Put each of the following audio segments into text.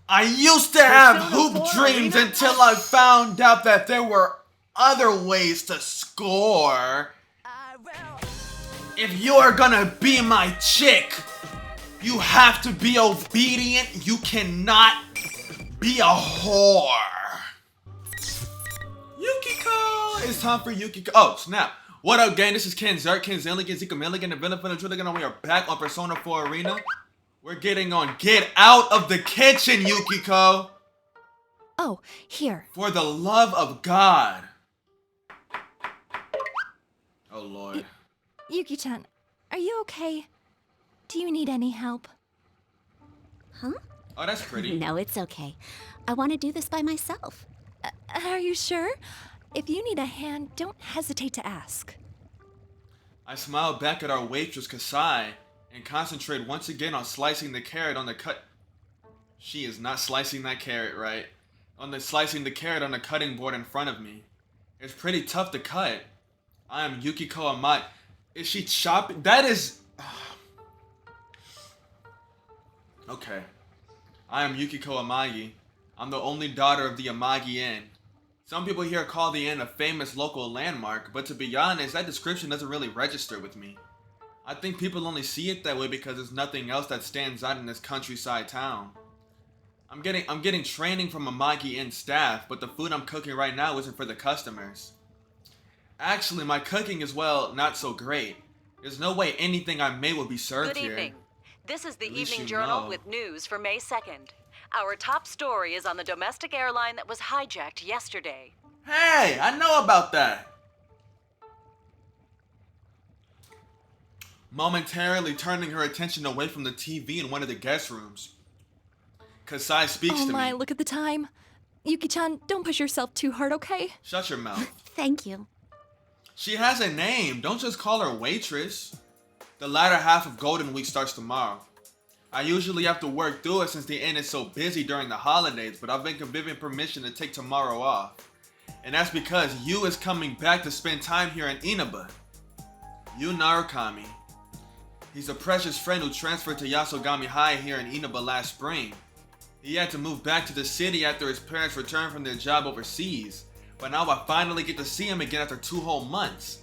I used to have hoop dreams until I found out that there were other ways to score. If you're gonna be my chick, you have to be obedient. You cannot be a whore. Yukiko! It's time for Yukiko. Oh, snap. What up, gang? This is Ken Zerk, Ken Zilligan, Zika Milligan, and Villain for the Trilligan, and we are back on Persona 4 Arena. We're getting on Get Out of the Kitchen, Yukiko! Oh, here. For the love of God. Oh, Lord. Yuki-chan, are you okay? Do you need any help? Huh? Oh, that's pretty. No, it's okay. I want to do this by myself. Are you sure? If you need a hand, don't hesitate to ask. I smiled back at our waitress, Kasai, and concentrate once again on slicing the carrot on the cut. She is not slicing that carrot right. Slicing the carrot on the cutting board in front of me. It's pretty tough to cut. I am Yukiko Amai. Is she chopping? That is... Okay. I am Yukiko Amagi. I'm the only daughter of the Amagi Inn. Some people here call the inn a famous local landmark, but to be honest, that description doesn't really register with me. I think people only see it that way because there's nothing else that stands out in this countryside town. I'm getting training from Amagi Inn staff, but the food I'm cooking right now isn't for the customers. Actually, my cooking is, well, not so great. There's no way anything I made will be served here. Good evening. This is the At least Evening you Journal know. with news for May 2nd. Our top story is on the domestic airline that was hijacked yesterday. Hey, I know about that. Momentarily turning her attention away from the TV in one of the guest rooms. Kasai speaks Oh to my, me. look at the time. Yuki-chan, don't push yourself too hard, okay? Shut your mouth. Thank you. She has a name. Don't just call her waitress. The latter half of Golden Week starts tomorrow. I usually have to work through it since the inn is so busy during the holidays, but I've been given permission to take tomorrow off. And that's because Yu is coming back to spend time here in Inaba. Yu Narukami. He's a precious friend who transferred to Yasogami High here in Inaba last spring. He had to move back to the city after his parents returned from their job overseas, but now I finally get to see him again after 2 whole months.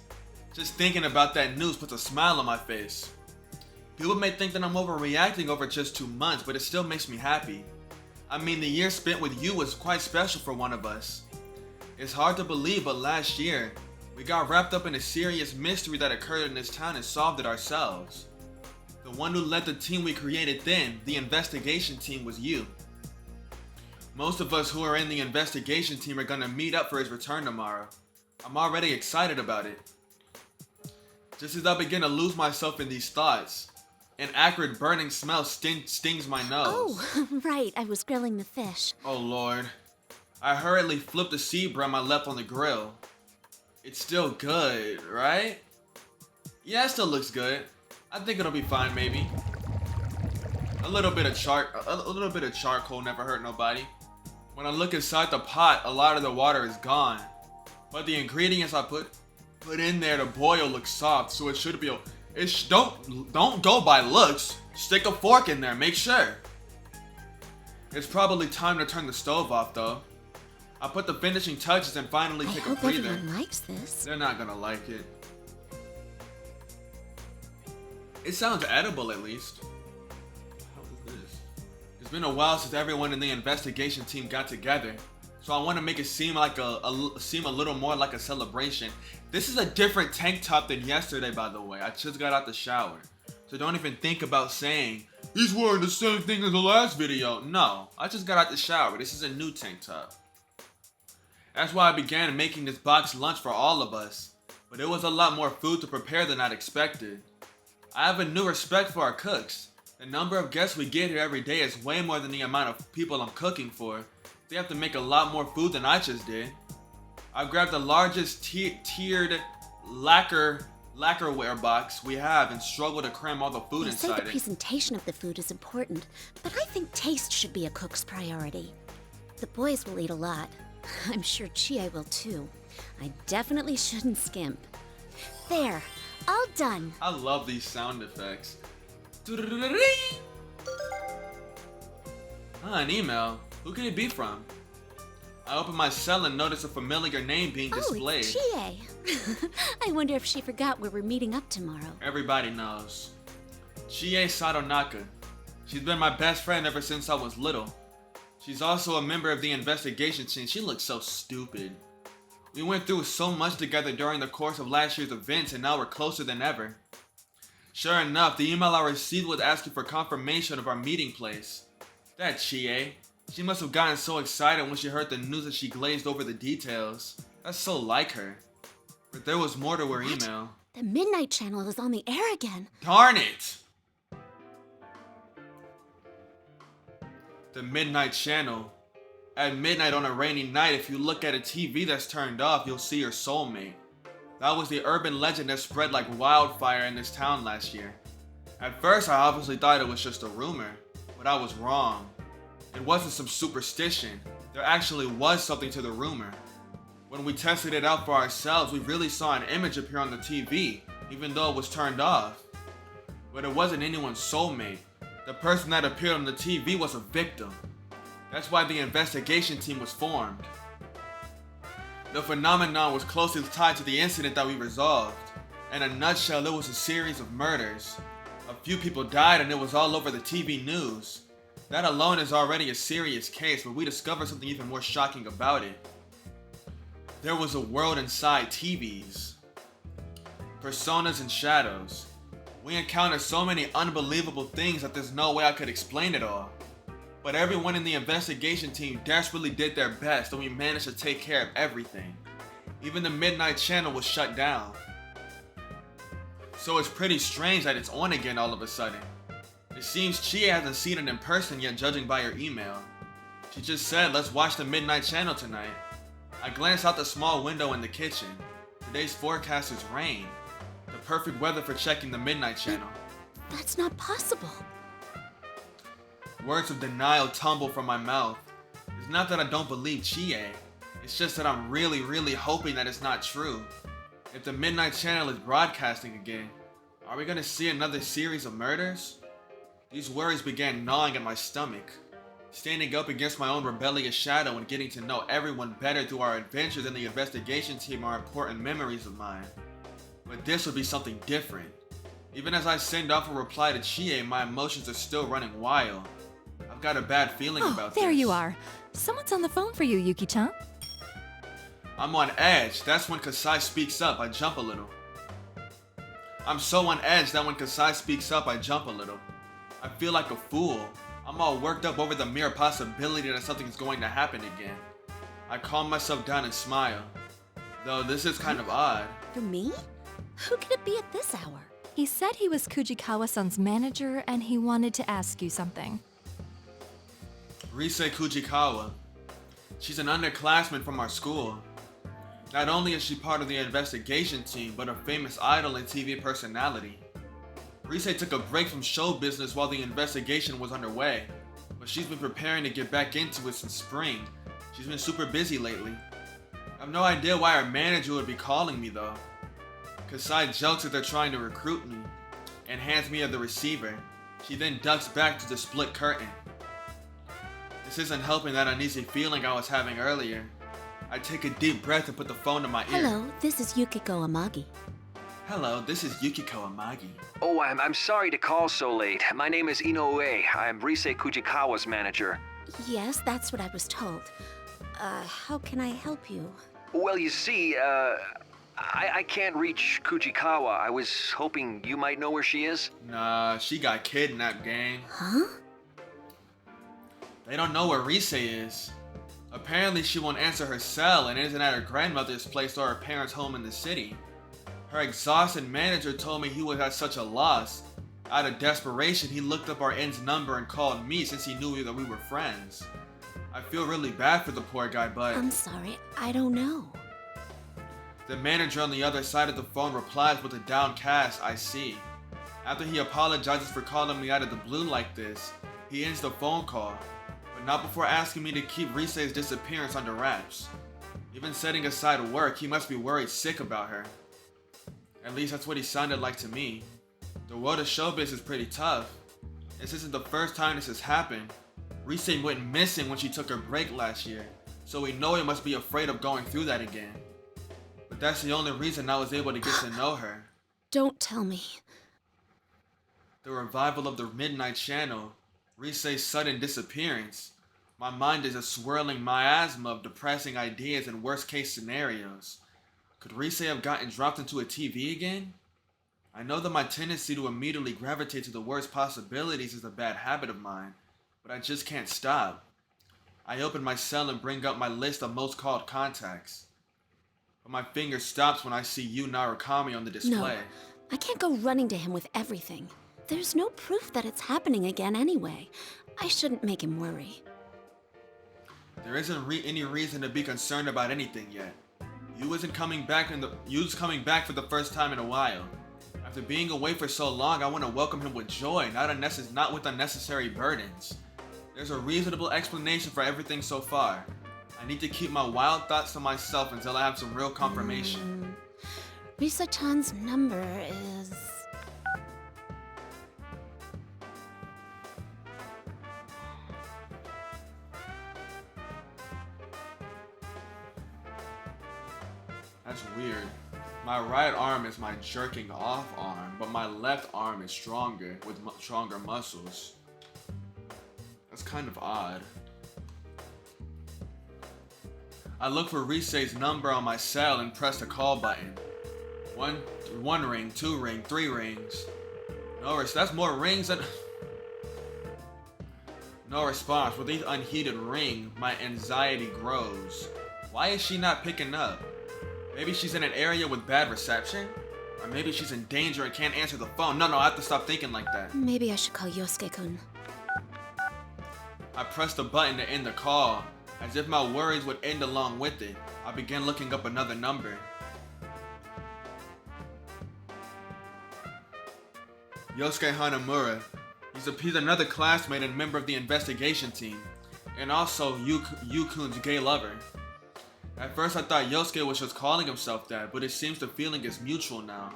Just thinking about that news puts a smile on my face. People may think that I'm overreacting over just 2 months, but it still makes me happy. I mean, the year spent with you was quite special for one of us. It's hard to believe, but last year, we got wrapped up in a serious mystery that occurred in this town and solved it ourselves. The one who led the team we created then, the investigation team, was you. Most of us who are in the investigation team are gonna meet up for his return tomorrow. I'm already excited about it. Just as I begin to lose myself in these thoughts, an acrid burning smell stings my nose. Oh, right. I was grilling the fish. Oh Lord. I hurriedly flipped the seed bread I left on the grill. It's still good, right? Yeah, it still looks good. I think it'll be fine, maybe. A little bit of charcoal never hurt nobody. When I look inside the pot, a lot of the water is gone. But the ingredients I put in there to boil look soft, so it should be. Don't go by looks. Stick a fork in there, make sure. It's probably time to turn the stove off, though. I put the finishing touches and finally I take a hope breather. everyone likes this. They're not gonna like it. It sounds edible, at least. How is this? It's been a while since everyone in the investigation team got together, so I want to make it seem like seem a little more like a celebration. This is a different tank top than yesterday, by the way. I just got out the shower, so don't even think about saying he's wearing the same thing as the last video. No, I just got out the shower. This is a new tank top. That's why I began making this box lunch for all of us, but it was a lot more food to prepare than I'd expected. I have a new respect for our cooks. The number of guests we get here every day is way more than the amount of people I'm cooking for. They have to make a lot more food than I just did. I grabbed the largest tiered lacquerware box we have and struggled to cram all the food They say inside the it. presentation of the food is important, but I think taste should be a cook's priority. The boys will eat a lot. I'm sure Chie will too. I definitely shouldn't skimp. There, all done. I love these sound effects. An email? Who could it be from? I opened my cell and noticed a familiar name being displayed. Oh, it's Chie. I wonder if she forgot where we're meeting up tomorrow. Everybody knows. Chie Sadonaka. She's been my best friend ever since I was little. She's also a member of the investigation team. She looks so stupid. We went through so much together during the course of last year's events, and now we're closer than ever. Sure enough, the email I received was asking for confirmation of our meeting place. That Chie. She must have gotten so excited when she heard the news that she glazed over the details. That's so like her. But there was more to her email. The Midnight Channel is on the air again. Darn it! The Midnight Channel. At midnight on a rainy night, if you look at a TV that's turned off, you'll see your soulmate. That was the urban legend that spread like wildfire in this town last year. At first, I obviously thought it was just a rumor, but I was wrong. It wasn't some superstition. There actually was something to the rumor. When we tested it out for ourselves, we really saw an image appear on the TV, even though it was turned off. But it wasn't anyone's soulmate. The person that appeared on the TV was a victim. That's why the investigation team was formed. The phenomenon was closely tied to the incident that we resolved. In a nutshell, it was a series of murders. A few people died and it was all over the TV news. That alone is already a serious case, but we discovered something even more shocking about it. There was a world inside TVs. Personas and shadows. We encountered so many unbelievable things that there's no way I could explain it all. But everyone in the investigation team desperately did their best and we managed to take care of everything. Even the Midnight Channel was shut down. So it's pretty strange that it's on again all of a sudden. It seems Chie hasn't seen it in person yet, judging by her email. She just said, let's watch the Midnight Channel tonight. I glanced out the small window in the kitchen. Today's forecast is rain. The perfect weather for checking the Midnight Channel. That's not possible. Words of denial tumble from my mouth. It's not that I don't believe Chie. It's just that I'm really hoping that it's not true. If the Midnight Channel is broadcasting again, are we gonna see another series of murders? These worries began gnawing at my stomach. Standing up against my own rebellious shadow and getting to know everyone better through our adventures in the investigation team are important memories of mine. But this would be something different. Even as I send off a reply to Chie, my emotions are still running wild. I've got a bad feeling about this. There you are. Someone's on the phone for you, Yuki-chan. I'm on edge. That's when Kasai speaks up, I jump a little. I'm so on edge that when Kasai speaks up, I jump a little. I feel like a fool. I'm all worked up over the mere possibility that something is going to happen again. I calm myself down and smile. Though this is kind of odd. For me? Who could it be at this hour? He said he was Kujikawa-san's manager and he wanted to ask you something. Rise Kujikawa. She's an underclassman from our school. Not only is she part of the investigation team, but a famous idol and TV personality. Rise took a break from show business while the investigation was underway, but she's been preparing to get back into it since spring. She's been super busy lately. I have no idea why our manager would be calling me though. Kasai jokes that they're trying to recruit me, and hands me the receiver. She then ducks back to the split curtain. This isn't helping that uneasy feeling I was having earlier. I take a deep breath and put the phone to my ear. Hello, this is Yukiko Amagi. Hello, this is Yukiko Amagi. Oh, I'm sorry to call so late. My name is Inoue. I'm Rise Kujikawa's manager. Yes, that's what I was told. How can I help you? Well, you see, I can't reach Kujikawa. I was hoping you might know where she is. Nah, she got kidnapped, gang. Huh? They don't know where Rise is. Apparently she won't answer her cell and isn't at her grandmother's place or her parents' home in the city. Her exhausted manager told me he was at such a loss. Out of desperation, he looked up our end's number and called me since he knew that we were friends. I feel really bad for the poor guy, but... I'm sorry, I don't know. The manager on the other side of the phone replies with a downcast "I see." After he apologizes for calling me out of the blue like this, he ends the phone call, but not before asking me to keep Rise's disappearance under wraps. Even setting aside work, he must be worried sick about her. At least that's what he sounded like to me. The world of showbiz is pretty tough. This isn't the first time this has happened. Rise went missing when she took her break last year, so we know he must be afraid of going through that again. But that's the only reason I was able to get to know her. Don't tell me. The revival of the Midnight Channel, Rise's sudden disappearance. My mind is a swirling miasma of depressing ideas and worst-case scenarios. Could Rise have gotten dropped into a TV again? I know that my tendency to immediately gravitate to the worst possibilities is a bad habit of mine, but I just can't stop. I open my cell and bring up my list of most called contacts. But my finger stops when I see Yu Narukami on the display. No, I can't go running to him with everything. There's no proof that it's happening again anyway. I shouldn't make him worry. There isn't any reason to be concerned about anything yet. Yu's coming back for the first time in a while. After being away for so long, I want to welcome him with joy, not with unnecessary burdens. There's a reasonable explanation for everything so far. I need to keep my wild thoughts to myself until I have some real confirmation. Risa-chan's number is... That's weird. My right arm is my jerking off arm, but my left arm is stronger, with stronger muscles. That's kind of odd. I look for Rise's number on my cell and press the call button. One ring, 2 ring, 3 rings. That's more rings than... No response. With each unheeded ring, my anxiety grows. Why is she not picking up? Maybe she's in an area with bad reception? Or maybe she's in danger and can't answer the phone. No, I have to stop thinking like that. Maybe I should call Yosuke-kun. I press the button to end the call. As if my worries would end along with it, I began looking up another number. Yosuke Hanamura. He's another classmate and member of the investigation team, and also Yu-kun's gay lover. At first I thought Yosuke was just calling himself that, but it seems the feeling is mutual now.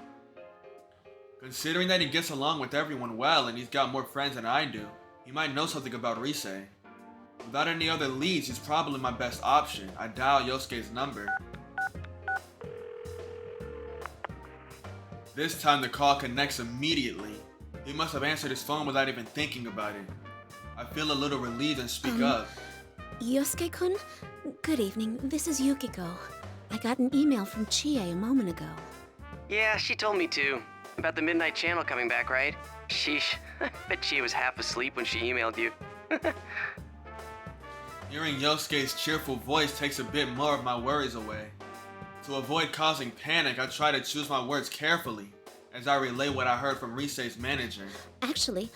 Considering that he gets along with everyone well and he's got more friends than I do, he might know something about Rise. Without any other leads, he's probably my best option. I dial Yosuke's number. This time the call connects immediately. He must have answered his phone without even thinking about it. I feel a little relieved and speak up. Yosuke-kun? Good evening, this is Yukiko. I got an email from Chie a moment ago. Yeah, she told me too. About the Midnight Channel coming back, right? Sheesh. Bet Chie was half asleep when she emailed you. Hearing Yosuke's cheerful voice takes a bit more of my worries away. To avoid causing panic, I try to choose my words carefully as I relay what I heard from Rise's manager. Actually,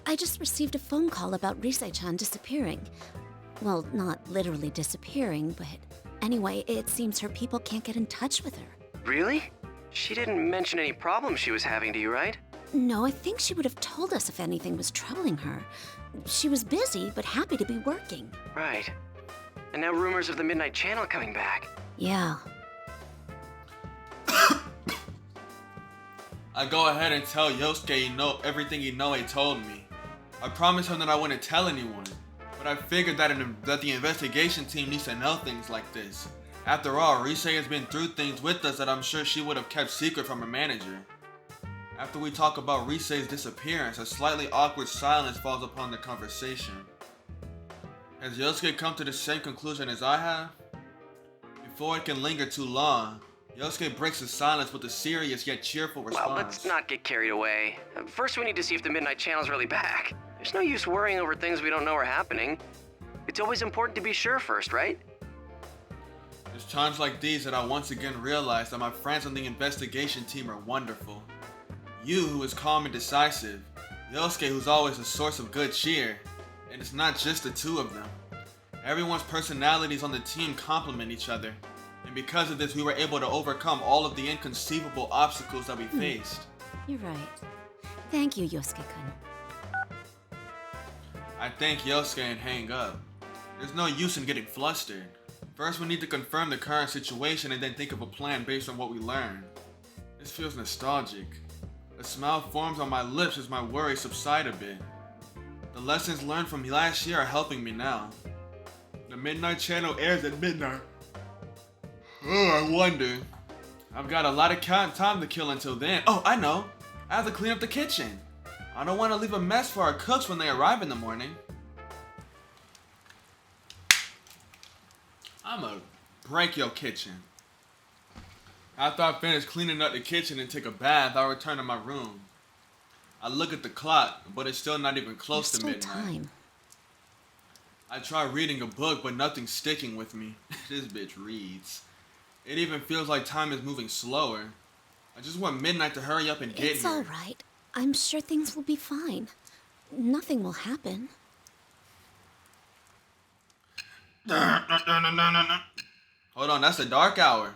I just received a phone call about Rise-chan disappearing. Well, not literally disappearing, but anyway, it seems her people can't get in touch with her. Really? She didn't mention any problems she was having to you, right? No, I think she would have told us if anything was troubling her. She was busy, but happy to be working. Right. And now rumors of the Midnight Channel coming back. Yeah. I go ahead and tell Yosuke everything Inoue told me. I promised him that I wouldn't tell anyone, but I figured that the investigation team needs to know things like this. After all, Rise has been through things with us that I'm sure she would have kept secret from her manager. After we talk about Rise's disappearance, a slightly awkward silence falls upon the conversation. Has Yosuke come to the same conclusion as I have? Before it can linger too long, Yosuke breaks the silence with a serious yet cheerful response. Well, let's not get carried away. First, we need to see if the Midnight Channel's really back. There's no use worrying over things we don't know are happening. It's always important to be sure first, right? There's times like these that I once again realize that my friends on the investigation team are wonderful. Yu, who is calm and decisive, Yosuke, who's always a source of good cheer, and it's not just the two of them. Everyone's personalities on the team complement each other, and because of this we were able to overcome all of the inconceivable obstacles that we faced. You're right. Thank you, Yosuke-kun. I thank Yosuke and hang up. There's no use in getting flustered. First we need to confirm the current situation and then think of a plan based on what we learned. This feels nostalgic. A smile forms on my lips as my worries subside a bit. The lessons learned from last year are helping me now. The Midnight Channel airs at midnight. Oh, I wonder. I've got a lot of time to kill until then. Oh, I know. I have to clean up the kitchen. I don't want to leave a mess for our cooks when they arrive in the morning. I'ma break your kitchen. After I finish cleaning up the kitchen and take a bath, I'll return to my room. I look at the clock, but it's still not even close to midnight. Time. I try reading a book, but nothing's sticking with me. This bitch reads. It even feels like time is moving slower. I just want midnight to hurry up and get It's here. all right. I'm sure things will be fine. Nothing will happen. Hold on, that's the dark hour.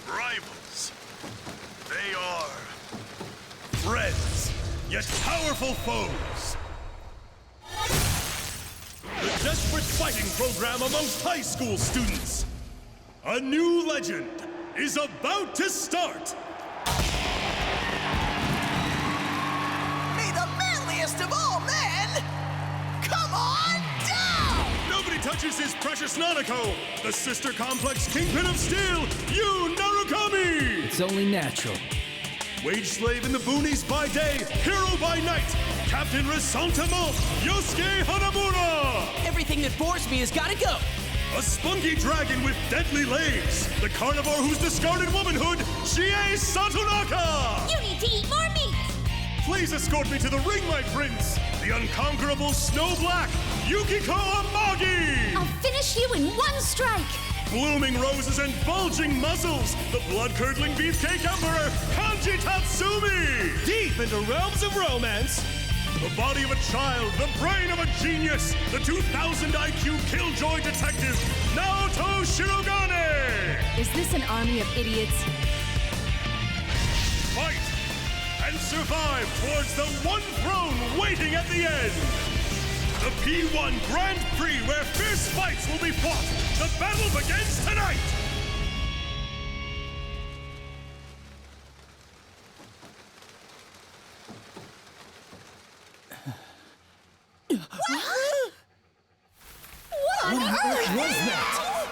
Rivals. They are friends, yet powerful foes. The desperate fighting program amongst high school students. A new legend is about to start. May the manliest of all men come on down! Nobody touches his precious Nanako, the sister complex kingpin of steel, Yu Narukami! It's only natural. Wage slave in the boonies by day, hero by night, Captain Resentiment, Yosuke Hanamura! Everything that bores me has gotta go. A spunky dragon with deadly legs, the carnivore who's discarded womanhood, Chie Satonaka! You need to eat more meat! Please escort me to the ring, my prince, the unconquerable Snow Black, Yukiko Amagi! I'll finish you in one strike! Blooming roses and bulging muzzles, the blood-curdling beefcake emperor, Kanji Tatsumi! Deep into realms of romance, the body of a child, the brain of a genius, the 2000 IQ killjoy detective, Naoto Shirogane! Is this an army of idiots? Fight and survive towards the one throne waiting at the end! The P1 Grand Prix where fierce fights will be fought! The battle begins tonight! What on earth was that?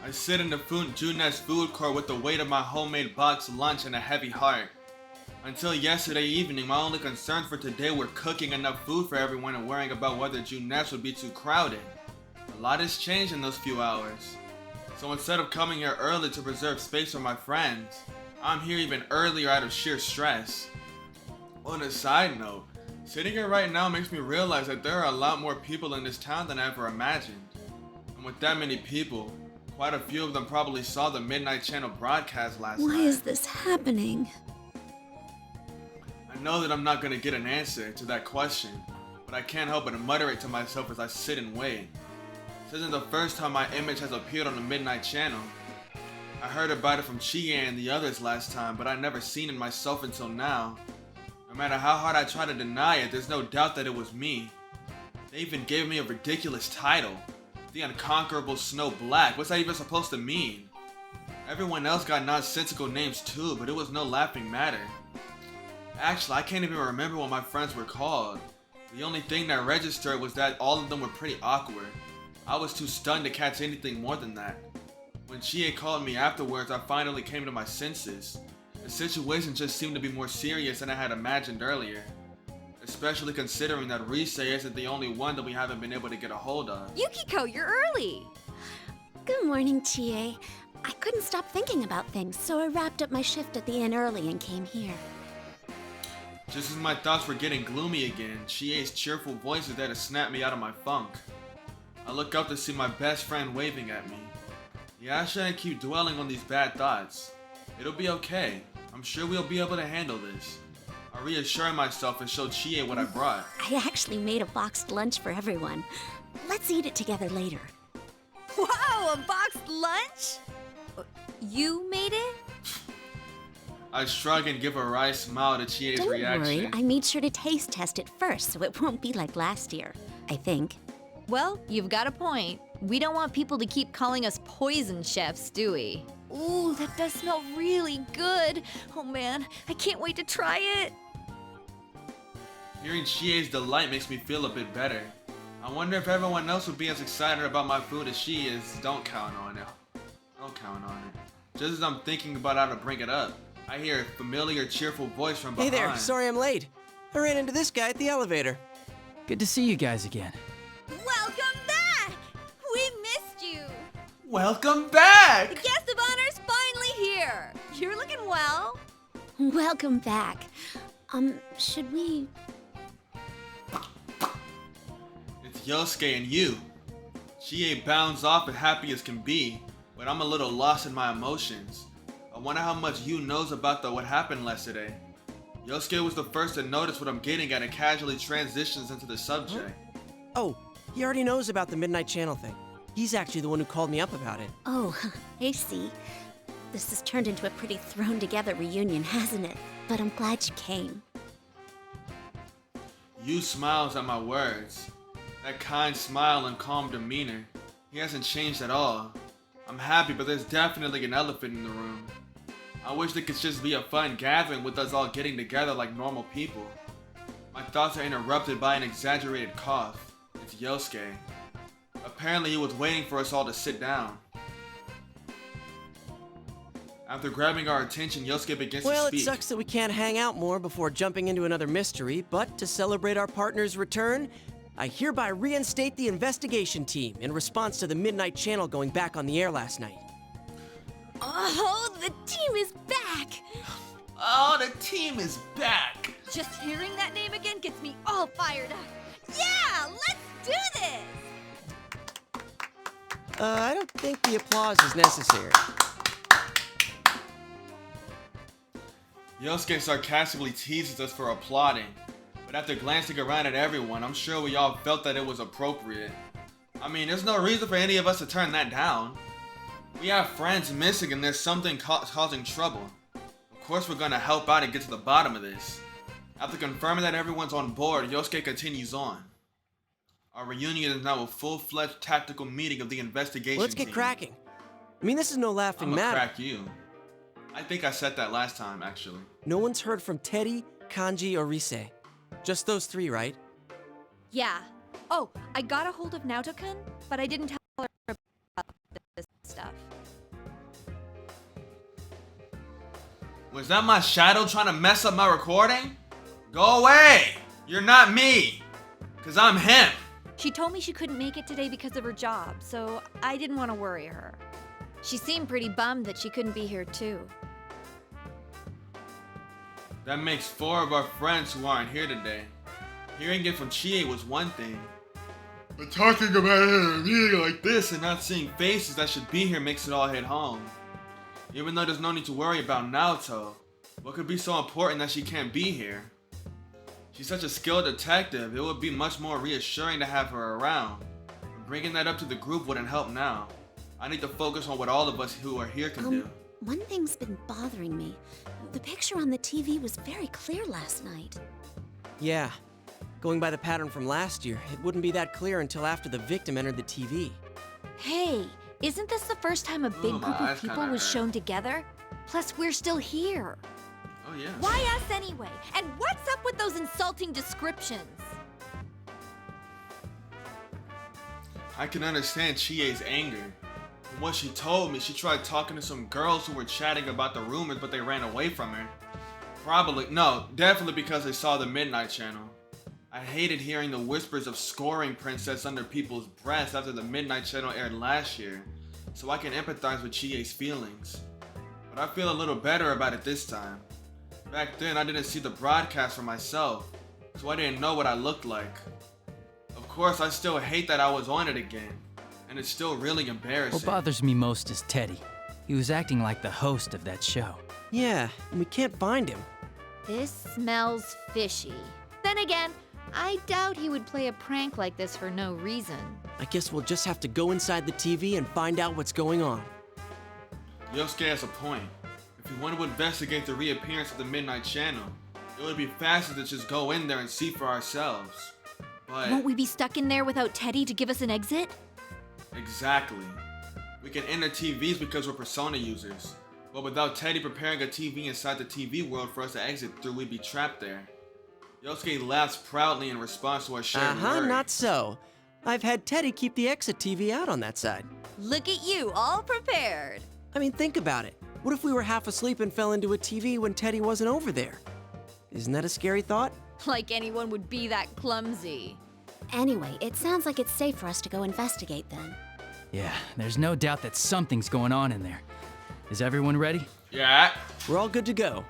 I sit in the Junet's food court with the weight of my homemade boxed lunch and a heavy heart. Until yesterday evening, my only concerns for today were cooking enough food for everyone and worrying about whether Junet's would be too crowded. A lot has changed in those few hours. So instead of coming here early to preserve space for my friends, I'm here even earlier out of sheer stress. On a side note, sitting here right now makes me realize that there are a lot more people in this town than I ever imagined. And with that many people, quite a few of them probably saw the Midnight Channel broadcast last night. Why is this happening? I know that I'm not going to get an answer to that question, but I can't help but mutter it to myself as I sit and wait. This isn't the first time my image has appeared on the Midnight Channel. I heard about it from Chie and the others last time, but I'd never seen it myself until now. No matter how hard I try to deny it, there's no doubt that it was me. They even gave me a ridiculous title. The Unconquerable Snow Black. What's that even supposed to mean? Everyone else got nonsensical names too, but it was no laughing matter. Actually, I can't even remember what my friends were called. The only thing that registered was that all of them were pretty awkward. I was too stunned to catch anything more than that. When Chie called me afterwards, I finally came to my senses. The situation just seemed to be more serious than I had imagined earlier. Especially considering that Rise isn't the only one that we haven't been able to get a hold of. Yukiko, you're early! Good morning, Chie. I couldn't stop thinking about things, so I wrapped up my shift at the inn early and came here. Just as my thoughts were getting gloomy again, Chie's cheerful voice is there to snap me out of my funk. I look up to see my best friend waving at me. Yeah, I shouldn't keep dwelling on these bad thoughts. It'll be okay. I'm sure we'll be able to handle this. I reassure myself and show Chie what I brought. I actually made a boxed lunch for everyone. Let's eat it together later. Wow, a boxed lunch? You made it? I shrug and give a wry smile to Chie's Don't reaction. worry, I made sure to taste test it first, so it won't be like last year, I think. Well, you've got a point. We don't want people to keep calling us poison chefs, do we? Ooh, that does smell really good. Oh man, I can't wait to try it. Hearing Chie's delight makes me feel a bit better. I wonder if everyone else would be as excited about my food as she is. Don't count on it. Don't count on it. Just as I'm thinking about how to bring it up, I hear a familiar, cheerful voice from behind. Hey there, sorry I'm late. I ran into this guy at the elevator. Good to see you guys again. Welcome back! We missed you! Welcome back! The guest of honor's finally here! You're looking well. Welcome back. Should we... It's Yosuke and you. Chie bounds off as happy as can be, but I'm a little lost in my emotions. I wonder how much Yu knows about what happened yesterday. Yosuke was the first to notice what I'm getting at and casually transitions into the subject. Oh, he already knows about the Midnight Channel thing. He's actually the one who called me up about it. Oh, I see. This has turned into a pretty thrown-together reunion, hasn't it? But I'm glad you came. Yu smiles at my words. That kind smile and calm demeanor. He hasn't changed at all. I'm happy, but there's definitely an elephant in the room. I wish there could just be a fun gathering with us all getting together like normal people. My thoughts are interrupted by an exaggerated cough. It's Yosuke. Apparently he was waiting for us all to sit down. After grabbing our attention, Yosuke begins to Well, speak. it sucks that we can't hang out more before jumping into another mystery, but to celebrate our partner's return, I hereby reinstate the investigation team in response to the Midnight Channel going back on the air last night. Oh, the team is back! Oh, the team is back! Just hearing that name again gets me all fired up. Yeah, let's do this! I don't think the applause is necessary. Yosuke sarcastically teases us for applauding, but after glancing around at everyone, I'm sure we all felt that it was appropriate. I mean, there's no reason for any of us to turn that down. We have friends missing and there's something causing trouble. Of course we're gonna help out and get to the bottom of this. After confirming that everyone's on board, Yosuke continues on. Our reunion is now a full-fledged tactical meeting of the investigation Let's get team. cracking. I mean, this is no laughing I'ma matter. crack you. I think I said that last time, actually. No one's heard from Teddy, Kanji, or Rise. Just those three, right? Yeah. Oh, I got a hold of Naoto-kun, but I didn't tell her about this stuff. Was that my shadow trying to mess up my recording? Go away! You're not me! Cause I'm him! She told me she couldn't make it today because of her job, so I didn't want to worry her. She seemed pretty bummed that she couldn't be here too. That makes 4 of our friends who aren't here today. Hearing it from Chie was one thing, but talking about it in a meeting like this and not seeing faces that should be here makes it all hit home. Even though there's no need to worry about Naoto, what could be so important that she can't be here? She's such a skilled detective, it would be much more reassuring to have her around. Bringing that up to the group wouldn't help now. I need to focus on what all of us who are here can do. One thing's been bothering me. The picture on the TV was very clear last night. Yeah. Going by the pattern from last year, it wouldn't be that clear until after the victim entered the TV. Hey, isn't this the first time a big my group eyes of people kinda was hurt. shown together? Plus, we're still here. Oh yeah. Why us anyway? And what's up with those insulting descriptions? I can understand Chie's anger. From what she told me, she tried talking to some girls who were chatting about the rumors, but they ran away from her. Definitely because they saw the Midnight Channel. I hated hearing the whispers of scoring Princess under people's breaths after the Midnight Channel aired last year, so I can empathize with Chie's feelings. But I feel a little better about it this time. Back then, I didn't see the broadcast for myself, so I didn't know what I looked like. Of course, I still hate that I was on it again, and it's still really embarrassing. What bothers me most is Teddy. He was acting like the host of that show. Yeah, and we can't find him. This smells fishy. Then again, I doubt he would play a prank like this for no reason. I guess we'll just have to go inside the TV and find out what's going on. Yosuke has a point. If If we want to investigate the reappearance of the Midnight Channel, it would be faster to just go in there and see for ourselves. But Won't we be stuck in there without Teddy to give us an exit? exactly. We can enter TVs because we're Persona users. But without Teddy preparing a TV inside the TV world for us to exit through, we'd be trapped there. Yosuke laughs proudly in response to our shared worry. Not so. I've had Teddy keep the exit TV out on that side. Look at you, all prepared. I mean, think about it. What if we were half asleep and fell into a TV when Teddy wasn't over there? Isn't that a scary thought? Like anyone would be that clumsy. Anyway, it sounds like it's safe for us to go investigate then. Yeah, there's no doubt that something's going on in there. Is everyone ready? Yeah. We're all good to go.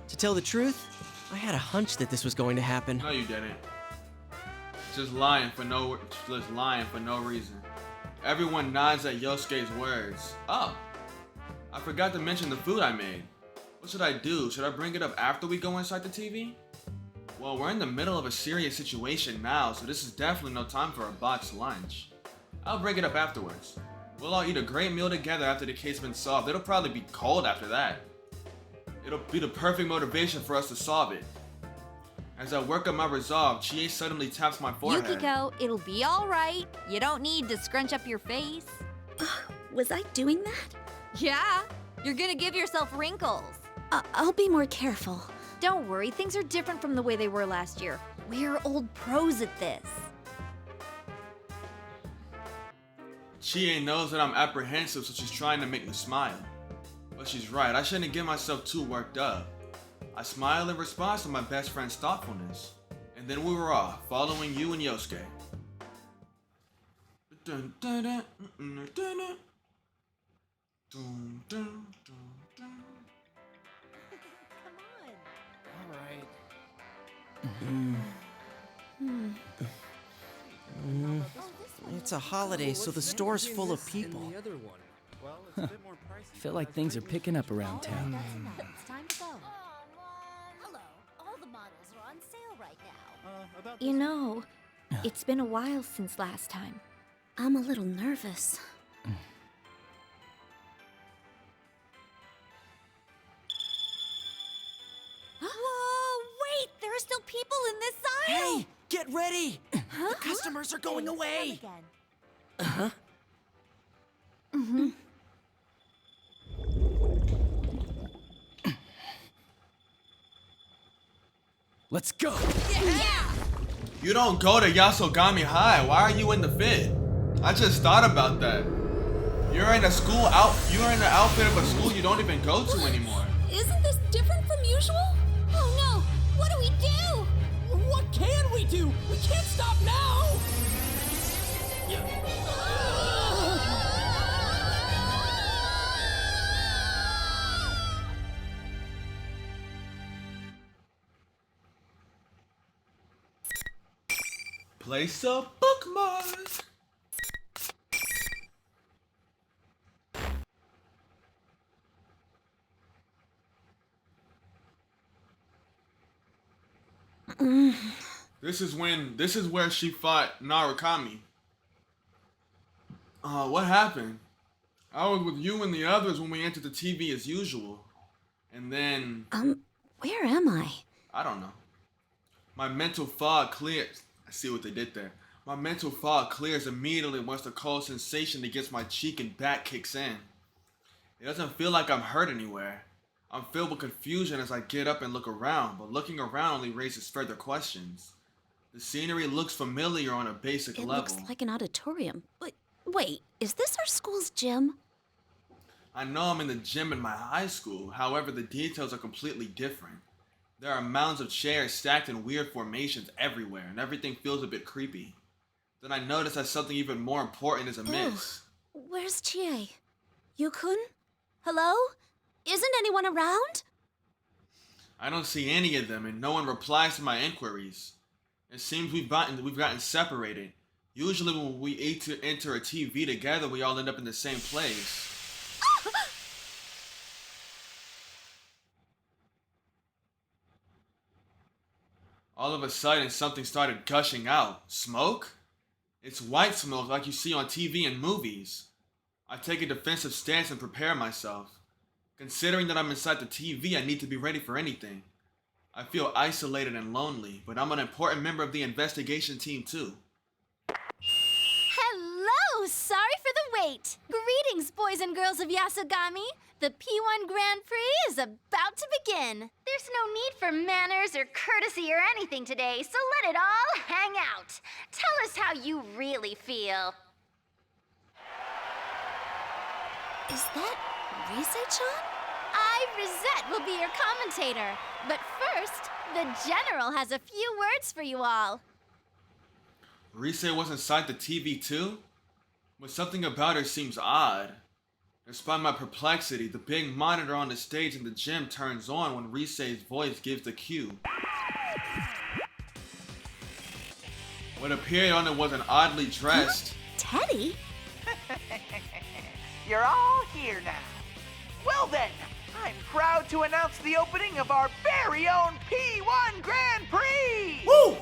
To tell the truth, I had a hunch that this was going to happen. No, you didn't. Just lying for no reason. Everyone nods at Yosuke's words. Oh, I forgot to mention the food I made. What should I do? Should I bring it up after we go inside the TV? Well, we're in the middle of a serious situation now, so this is definitely no time for a boxed lunch. I'll bring it up afterwards. We'll all eat a great meal together after the case's been solved. It'll probably be cold after that. It'll be the perfect motivation for us to solve it. As I work up my resolve, Chie suddenly taps my forehead. Yukiko, it'll be all right. You don't need to scrunch up your face. Was I doing that? Yeah, you're gonna give yourself wrinkles. I'll be more careful. Don't worry, things are different from the way they were last year. We're old pros at this. Chie knows that I'm apprehensive, so she's trying to make me smile. But she's right, I shouldn't get myself too worked up. I smile in response to my best friend's thoughtfulness. And then we were off, following you and Yosuke. It's a holiday, so the store's full of people. I feel like things are picking up around town. It's time to go. Hello. All the models are on sale right now. You know, it's been a while since last time. I'm a little nervous. Whoa, wait! There are still people in this aisle! Hey, get ready! The customers are going away! Again. Let's go! You don't go to Yasogami High. Why are you in the fit? I just thought about that. You're in the outfit of a school you don't even go to anymore. Isn't this different from usual? Oh no! What do we do? What can we do? We can't stop now! Place a bookmark. This is where she fought Narukami. What happened? I was with you and the others when we entered the TV as usual. And then... Where am I? I don't know. My mental fog clears. I see what they did there. My mental fog clears immediately once the cold sensation against my cheek and back kicks in. It doesn't feel like I'm hurt anywhere. I'm filled with confusion as I get up and look around, but looking around only raises further questions. The scenery looks familiar on a basic level. It looks like an auditorium. Wait, is this our school's gym? I know I'm in the gym in my high school, however the details are completely different. There are mounds of chairs stacked in weird formations everywhere, and everything feels a bit creepy. Then I notice that something even more important is amiss. Where's Chie? Yukun? Hello? Isn't anyone around? I don't see any of them, and no one replies to my inquiries. It seems we've gotten separated. Usually when we enter a TV together, we all end up in the same place. All of a sudden, something started gushing out. Smoke? It's white smoke like you see on TV and movies. I take a defensive stance and prepare myself. Considering that I'm inside the TV, I need to be ready for anything. I feel isolated and lonely, but I'm an important member of the investigation team too. Hello! Sorry for the wait. Greetings, boys and girls of Yasogami. The P1 Grand Prix is about to begin. There's no need for manners or courtesy or anything today, so let it all hang out. Tell us how you really feel. Is that Rise-chan? I, Rosette, will be your commentator. But first, the General has a few words for you all. Rise was inside the TV too? But something about her seems odd. Despite my perplexity, the big monitor on the stage in the gym turns on when Rise's voice gives the cue. What appeared on it was an oddly dressed... Teddy? You're all here now. Well then, I'm proud to announce the opening of our very own P1 Grand Prix! Woo!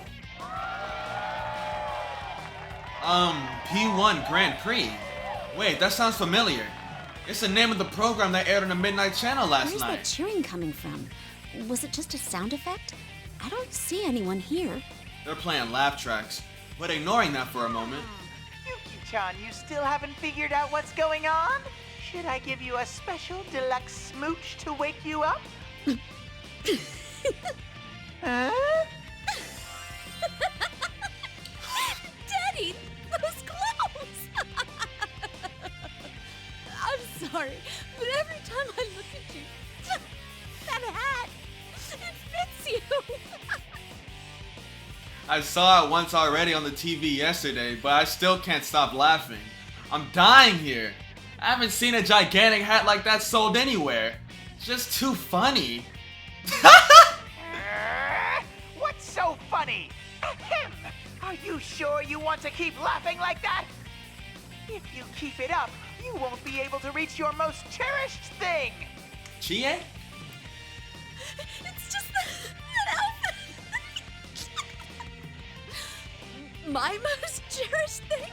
P1 Grand Prix? Wait, that sounds familiar. It's the name of the program that aired on the Midnight Channel last Where's night. that cheering coming from? Was it just a sound effect? I don't see anyone here. They're playing laugh tracks, but ignoring that for a moment. Yuki-chan, you still haven't figured out what's going on? Should I give you a special deluxe smooch to wake you up? Huh? Daddy, those clothes! I'm sorry, but every time I look at you, that hat, it fits you. I saw it once already on the TV yesterday, but I still can't stop laughing. I'm dying here. I haven't seen a gigantic hat like that sold anywhere. It's just too funny. What's so funny? Ahem. Are you sure you want to keep laughing like that? If you keep it up, you won't be able to reach your most cherished thing. Chie? It's just that outfit. My most cherished thing?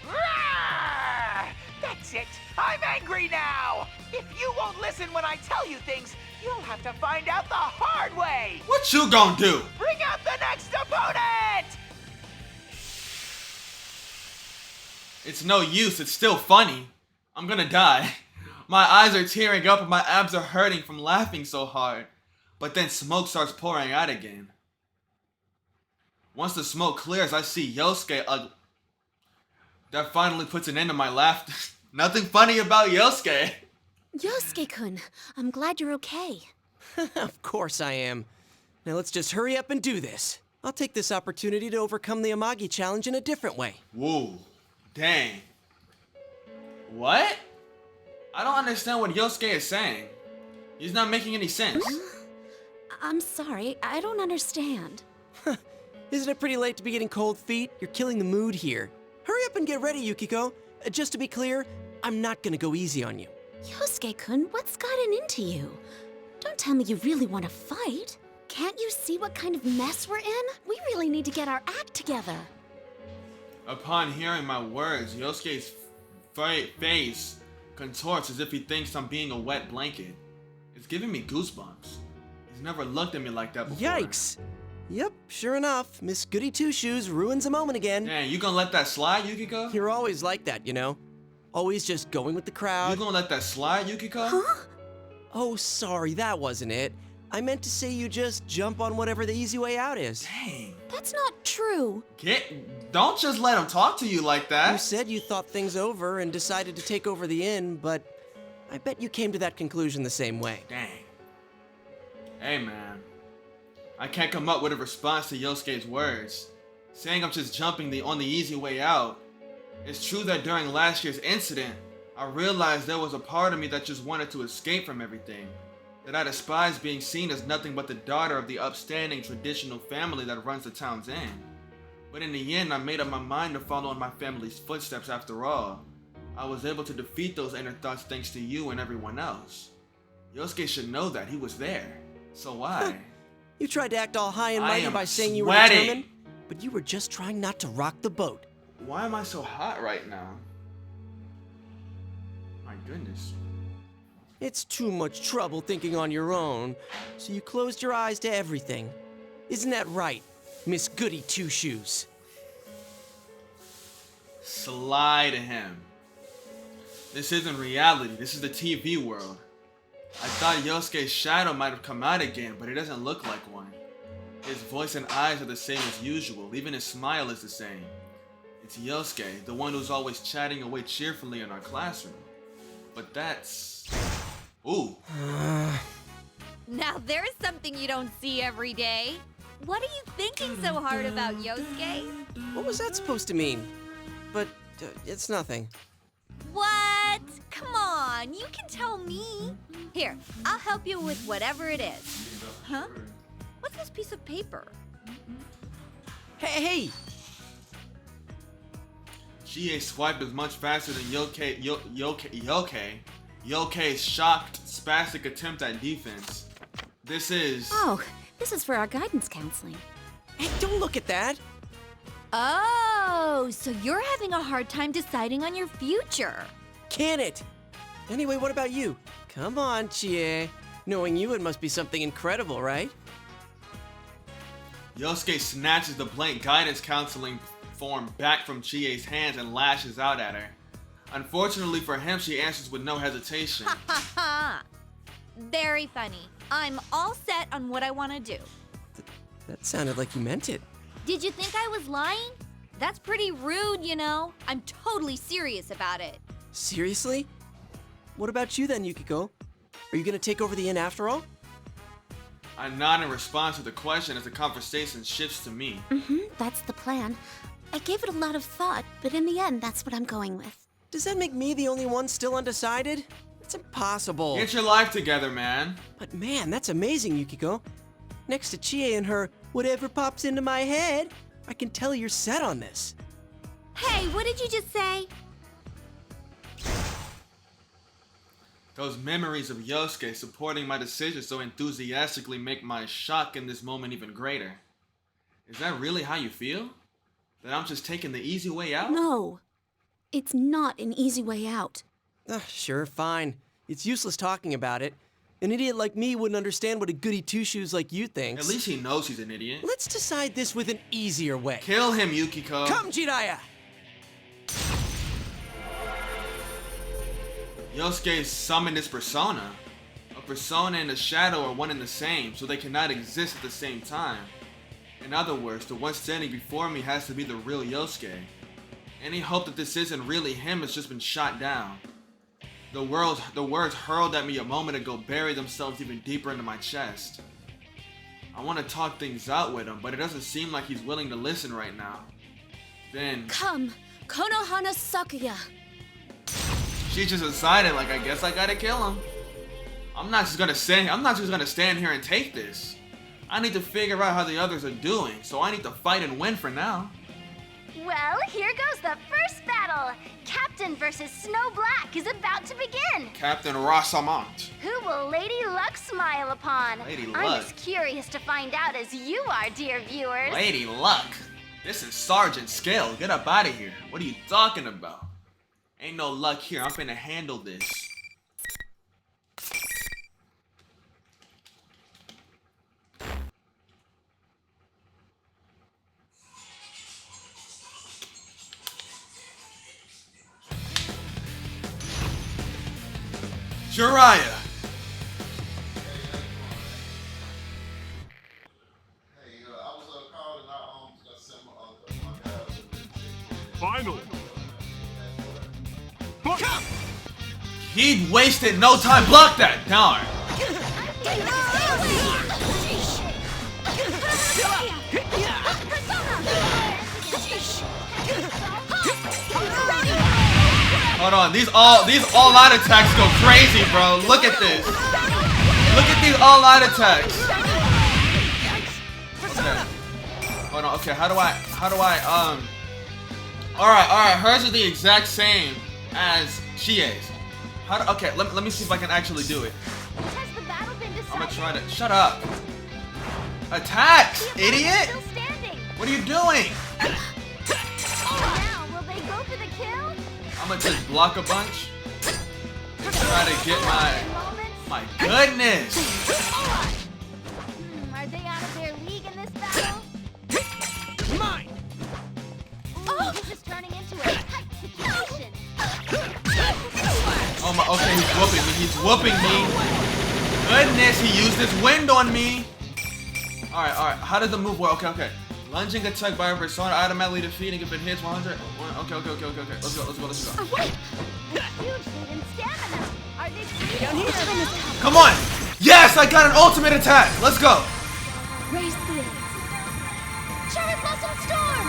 Rawr! That's it. I'm angry now. If you won't listen when I tell you things, you'll have to find out the hard way. What you gonna do? Bring out the next opponent! It's no use, it's still funny. I'm gonna die. My eyes are tearing up and my abs are hurting from laughing so hard. But then smoke starts pouring out again. Once the smoke clears, I see Yosuke that finally puts an end to my laughter. Nothing funny about Yosuke. Yosuke-kun, I'm glad you're okay. Of course I am. Now let's just hurry up and do this. I'll take this opportunity to overcome the Amagi challenge in a different way. Whoa. Dang. What? I don't understand what Yosuke is saying. He's not making any sense. I'm sorry, I don't understand. Isn't it pretty late to be getting cold feet? You're killing the mood here. Hurry up and get ready, Yukiko. Just to be clear, I'm not gonna go easy on you. Yosuke-kun, what's gotten into you? Don't tell me you really want to fight. Can't you see what kind of mess we're in? We really need to get our act together. Upon hearing my words, Yosuke's face contorts as if he thinks I'm being a wet blanket. It's giving me goosebumps. He's never looked at me like that before. Yikes! Yep, sure enough, Miss Goody Two-Shoes ruins a moment again. Dang, you gonna let that slide, Yukiko? You're always like that, you know? Always just going with the crowd. You gonna let that slide, Yukiko? Huh? Oh, sorry, that wasn't it. I meant to say you just jump on whatever the easy way out is. Dang. That's not true. Don't just let him talk to you like that. You said you thought things over and decided to take over the inn, but I bet you came to that conclusion the same way. Dang. Hey, man. I can't come up with a response to Yosuke's words. Saying I'm just jumping on the easy way out. It's true that during last year's incident, I realized there was a part of me that just wanted to escape from everything. That I despised being seen as nothing but the daughter of the upstanding traditional family that runs the town's inn. But in the end, I made up my mind to follow in my family's footsteps after all. I was able to defeat those inner thoughts thanks to you and everyone else. Yosuke should know that he was there. So why? You tried to act all high and mighty by saying you were sweating. determined, but you were just trying not to rock the boat. Why am I so hot right now? My goodness. It's too much trouble thinking on your own, so you closed your eyes to everything. Isn't that right, Miss Goody Two-Shoes? Slide him. This isn't reality, this is the TV world. I thought Yosuke's shadow might have come out again, but it doesn't look like one. His voice and eyes are the same as usual, even his smile is the same. It's Yosuke, the one who's always chatting away cheerfully in our classroom. But that's... Ooh. Now there's something you don't see every day. What are you thinking so hard about, Yosuke? What was that supposed to mean? But it's nothing. What? Come on, you can tell me. Here, I'll help you with whatever it is. Huh? What's this piece of paper? Hey! GA swipe is much faster than Yoke's shocked, spastic attempt at defense. This is... Oh, this is for our guidance counseling. Hey, don't look at that! Oh, so you're having a hard time deciding on your future. Can it? Anyway, what about you? Come on, Chie. Knowing you, it must be something incredible, right? Yosuke snatches the blank guidance counseling form back from Chie's hands and lashes out at her. Unfortunately for him, she answers with no hesitation. Ha ha ha! Very funny. I'm all set on what I want to do. That sounded like you meant it. Did you think I was lying? That's pretty rude, you know. I'm totally serious about it. Seriously? What about you then, Yukiko? Are you gonna take over the inn after all? I nod in response to the question as the conversation shifts to me. That's the plan. I gave it a lot of thought, but in the end, that's what I'm going with. Does that make me the only one still undecided? It's impossible. Get your life together, man. But man, that's amazing, Yukiko. Next to Chie and her whatever pops into my head, I can tell you're set on this. Hey, what did you just say? Those memories of Yosuke supporting my decision so enthusiastically make my shock in this moment even greater. Is that really how you feel? That I'm just taking the easy way out? No, it's not an easy way out. Sure, fine. It's useless talking about it. An idiot like me wouldn't understand what a goody two-shoes like you thinks. At least he knows he's an idiot. Let's decide this with an easier way. Kill him, Yukiko. Come, Jiraiya! Yosuke summoned his persona. A persona and a shadow are one and the same, so they cannot exist at the same time. In other words, the one standing before me has to be the real Yosuke. Any hope that this isn't really him has just been shot down. The words hurled at me a moment ago bury themselves even deeper into my chest. I want to talk things out with him, but it doesn't seem like he's willing to listen right now. Then... Come, Konohana Sakuya. She just decided, like, I guess I gotta kill him. I'm not just gonna stand here and take this. I need to figure out how the others are doing, so I need to fight and win for now. Well, here goes the first battle. Captain versus Snow Black is about to begin. Captain Rasamont. Who will Lady Luck smile upon? Lady I'm Luck? as curious to find out as you are, dear viewers. Lady Luck? This is Sergeant Scale. Get up out of here. What are you talking about? Ain't no luck here. I'm finna handle this. Jiraiya! Final. Come! He wasted no time. Block that! Darn. Hold on, these all-out attacks go crazy, bro. Look at this. Look at these all-out attacks. Okay. Hold on. Okay, how do I? All right. Hers is the exact same as Chie's. Okay, let me see if I can actually do it. Has the battle been decided? I'm gonna try to. Shut up. Attacks, idiot. Still standing. What are you doing? Now, will they go for the kill? I'm gonna just block a bunch and try to get my. My goodness! Are they out of their league in this battle? Mine! Oh, this is turning into a tight situation. Oh my, okay, he's whooping me. He's whooping me. Goodness, he used his wind on me. Alright, how does the move work? Okay. Lunging attack by a persona automatically defeating if it hits 100. Okay. Let's go. Oh, wait! Huge lead in stamina. Are they free? Down here! Come on! Yes, I got an ultimate attack. Let's go. Raise the blades. Cherry Blossom Storm!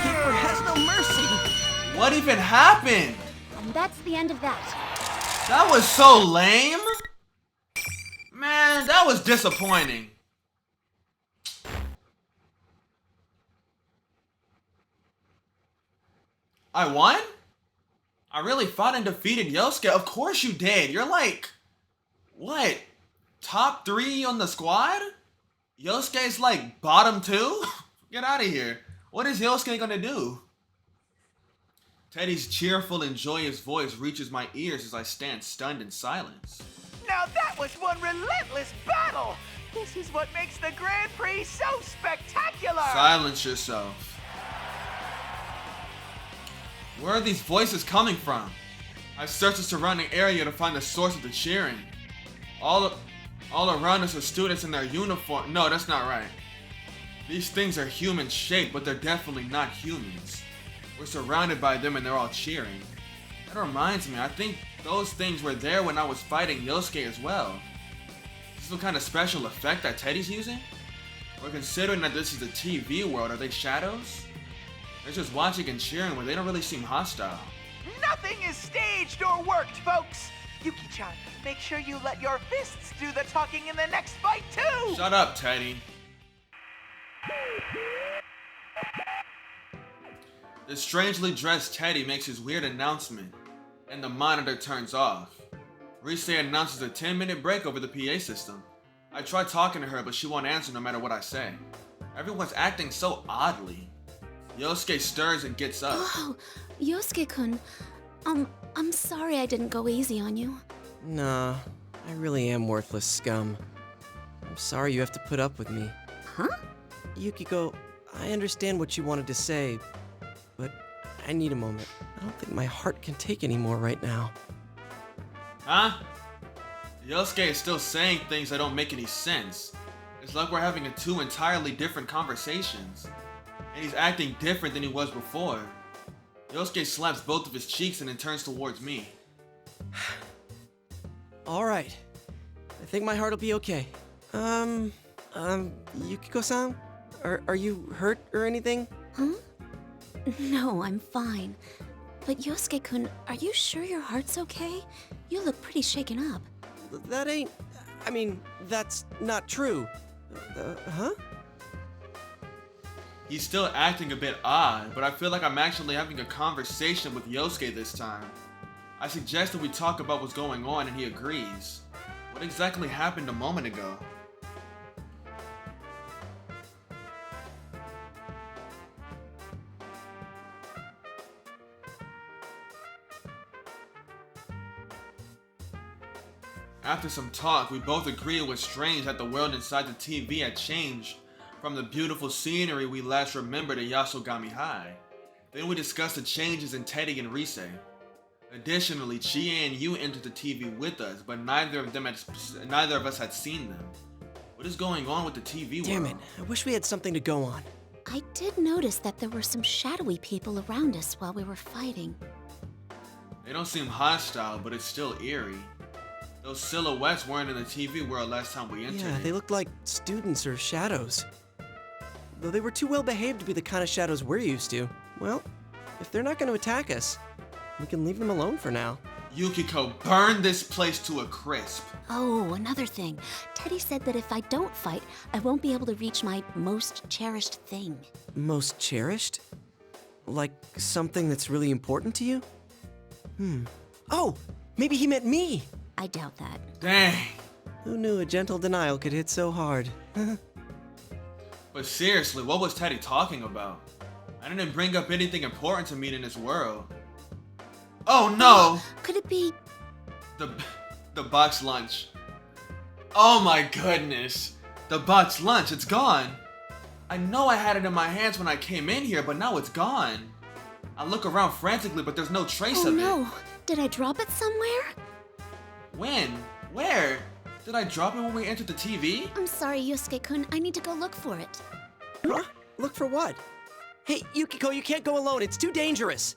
Keeper has no mercy! What even happened? And that's the end of that. That was so lame. Man, that was disappointing. I won? I really fought and defeated Yosuke. Of course you did. You're like, what? Top 3 on the squad? Yosuke's like bottom 2? Get out of here. What is Yosuke gonna do? Teddy's cheerful and joyous voice reaches my ears as I stand stunned in silence. Now that was one relentless battle! This is what makes the Grand Prix so spectacular! Silence yourself. Where are these voices coming from? I searched the surrounding area to find the source of the cheering. All around us are students in their uniform. No, that's not right. These things are human shaped, but they're definitely not humans. We're surrounded by them and they're all cheering. That reminds me, I think those things were there when I was fighting Yosuke as well. Is this some kind of special effect that Teddy's using? Or considering that this is a TV world, are they shadows? They're just watching and cheering where they don't really seem hostile. Nothing is staged or worked, folks! Yuki-chan, make sure you let your fists do the talking in the next fight, too! Shut up, Teddy. The strangely dressed Teddy makes his weird announcement, and the monitor turns off. Rise announces a 10-minute break over the PA system. I try talking to her, but she won't answer no matter what I say. Everyone's acting so oddly. Yosuke stirs and gets up. Oh, Yosuke-kun. I'm sorry I didn't go easy on you. Nah, I really am worthless scum. I'm sorry you have to put up with me. Huh? Yukiko, I understand what you wanted to say, but I need a moment. I don't think my heart can take any more right now. Huh? Yosuke is still saying things that don't make any sense. It's like we're having 2 entirely different conversations. And he's acting different than he was before. Yosuke slaps both of his cheeks and then turns towards me. Alright. I think my heart will be okay. Yukiko-san? Are you hurt or anything? Huh? No, I'm fine. But Yosuke-kun, are you sure your heart's okay? You look pretty shaken up. That ain't... I mean, that's not true. Huh? He's still acting a bit odd, but I feel like I'm actually having a conversation with Yosuke this time. I suggest that we talk about what's going on and he agrees. What exactly happened a moment ago? After some talk, we both agreed it was strange that the world inside the TV had changed from the beautiful scenery we last remembered at Yasogami High. Then we discussed the changes in Teddy and Rise. Additionally, Chie and Yu entered the TV with us, but neither of us had seen them. What is going on with the TV world? Damn it, I wish we had something to go on. I did notice that there were some shadowy people around us while we were fighting. They don't seem hostile, but it's still eerie. Those silhouettes weren't in the TV world last time we entered. Yeah, they looked like students or shadows. Though they were too well behaved to be the kind of shadows we're used to. Well, if they're not going to attack us, we can leave them alone for now. Yukiko, burn this place to a crisp. Oh, another thing. Teddy said that if I don't fight, I won't be able to reach my most cherished thing. Most cherished? Like something that's really important to you? Oh, maybe he meant me! I doubt that. Dang. Who knew a gentle denial could hit so hard? But seriously, what was Teddy talking about? I didn't bring up anything important to me in this world. Oh no! Could it be The box lunch. Oh my goodness. The box lunch, it's gone. I know I had it in my hands when I came in here, but now it's gone. I look around frantically, but there's no trace of it. Oh no, did I drop it somewhere? When? Where? Did I drop it when we entered the TV? I'm sorry, Yosuke-kun. I need to go look for it. Huh? Look for what? Hey, Yukiko, you can't go alone. It's too dangerous.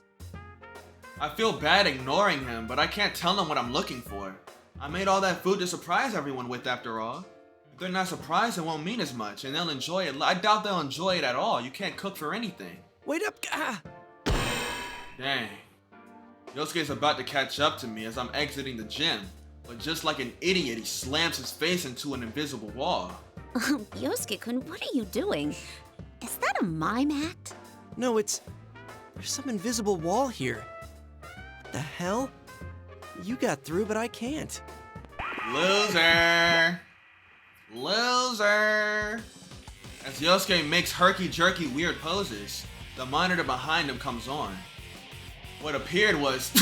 I feel bad ignoring him, but I can't tell them what I'm looking for. I made all that food to surprise everyone with, after all. If they're not surprised, it won't mean as much, and they'll enjoy it. I doubt they'll enjoy it at all. You can't cook for anything. Wait up! Ah. Dang. Yosuke's about to catch up to me as I'm exiting the gym, but just like an idiot, he slams his face into an invisible wall. Yosuke-kun, what are you doing? Is that a mime act? No, there's some invisible wall here. What the hell? You got through, but I can't. Loser! Loser! As Yosuke makes herky-jerky weird poses, the monitor behind him comes on. What appeared was...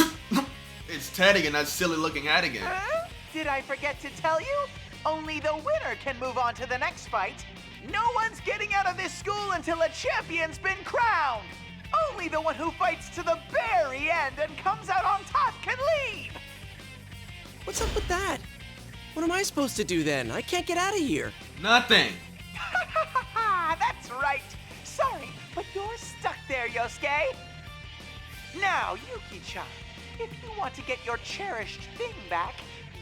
it's Teddy and that silly-looking hat again. Did I forget to tell you? Only the winner can move on to the next fight. No one's getting out of this school until a champion's been crowned. Only the one who fights to the very end and comes out on top can leave. What's up with that? What am I supposed to do then? I can't get out of here. Nothing. That's right. Sorry, but you're stuck there, Yosuke. Now, Yuki-chan, if you want to get your cherished thing back,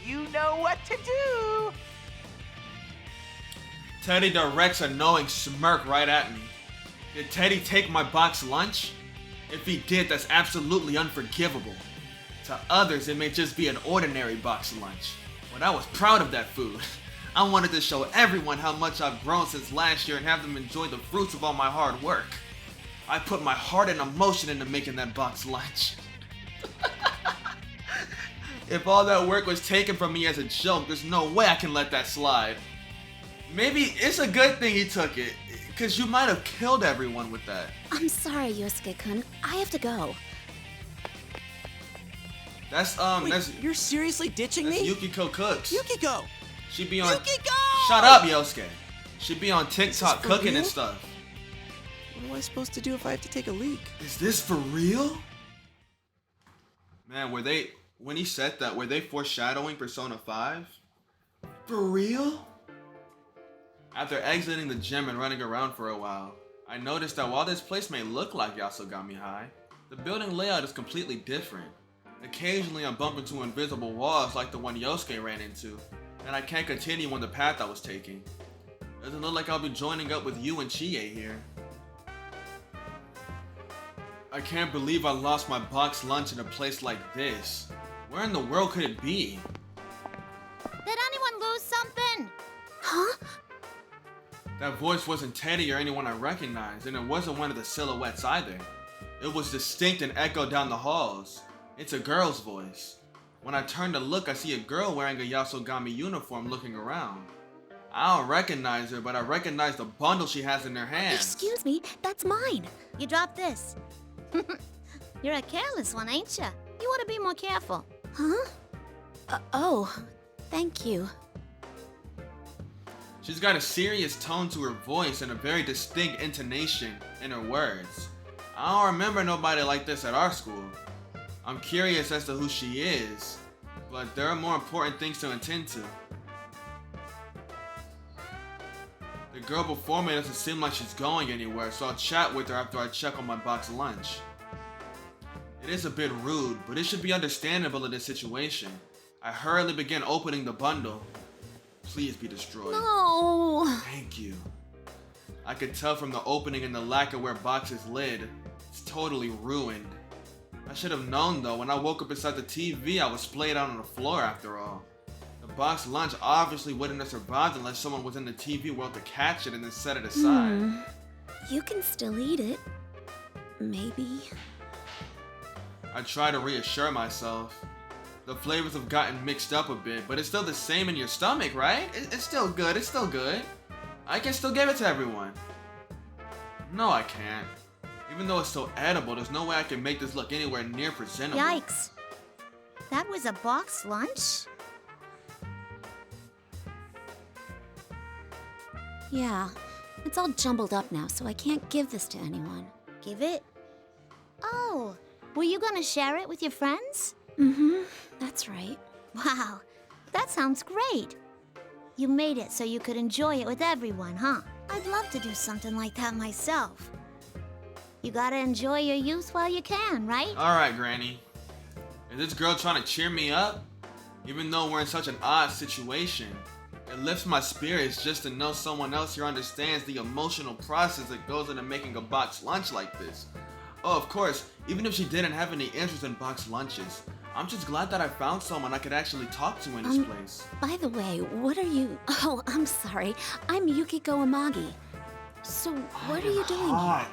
you know what to do. Teddy directs a knowing smirk right at me. Did Teddy take my box lunch? If he did, that's absolutely unforgivable. To others, it may just be an ordinary box lunch, but I was proud of that food. I wanted to show everyone how much I've grown since last year and have them enjoy the fruits of all my hard work. I put my heart and emotion into making that box lunch. If all that work was taken from me as a joke, there's no way I can let that slide. Maybe it's a good thing he took it, because you might have killed everyone with that. I'm sorry, Yosuke-kun. I have to go. Wait, you're seriously ditching me? Yukiko Cooks. Yukiko! She be on... Yukiko! Shut up, Yosuke. She be on TikTok cooking real? and stuff. What am I supposed to do if I have to take a leak? Is this for real? Man, when he said that, were they foreshadowing Persona 5? For real? After exiting the gym and running around for a while, I noticed that while this place may look like Yasogami High, the building layout is completely different. Occasionally I bump into invisible walls like the one Yosuke ran into, and I can't continue on the path I was taking. Doesn't look like I'll be joining up with you and Chie here. I can't believe I lost my box lunch in a place like this. Where in the world could it be? Did anyone lose something? Huh? That voice wasn't Teddy or anyone I recognized, and it wasn't one of the silhouettes either. It was distinct and echoed down the halls. It's a girl's voice. When I turn to look, I see a girl wearing a Yasogami uniform looking around. I don't recognize her, but I recognize the bundle she has in her hand. Excuse me, that's mine. You dropped this. You're a careless one, ain't ya? You ought to be more careful. Huh? Oh, thank you. She's got a serious tone to her voice and a very distinct intonation in her words. I don't remember nobody like this at our school. I'm curious as to who she is, but there are more important things to attend to. The girl before me doesn't seem like she's going anywhere, so I'll chat with her after I check on my box lunch. It is a bit rude, but it should be understandable in this situation. I hurriedly begin opening the bundle. Please be destroyed. No! Thank you. I could tell from the opening and the lack of where box's lid. It's totally ruined. I should have known though, when I woke up beside the TV, I was splayed out on the floor after all. The box lunch obviously wouldn't have survived unless someone was in the TV world to catch it and then set it aside. You can still eat it. Maybe. I try to reassure myself. The flavors have gotten mixed up a bit, but it's still the same in your stomach, right? It's still good, it's still good. I can still give it to everyone. No, I can't. Even though it's still edible, there's no way I can make this look anywhere near presentable. Yikes. That was a box lunch? Yeah, it's all jumbled up now, so I can't give this to anyone. Give it? Oh, were you gonna share it with your friends? Mm-hmm, that's right. Wow, that sounds great. You made it so you could enjoy it with everyone, huh? I'd love to do something like that myself. You gotta enjoy your youth while you can, right? Alright, Granny. Is this girl trying to cheer me up? Even though we're in such an odd situation, it lifts my spirits just to know someone else here understands the emotional process that goes into making a box lunch like this. Oh, of course, even if she didn't have any interest in box lunches, I'm just glad that I found someone I could actually talk to in this place. By the way, what are you... Oh, I'm sorry. I'm Yukiko Amagi. So, what are you doing here?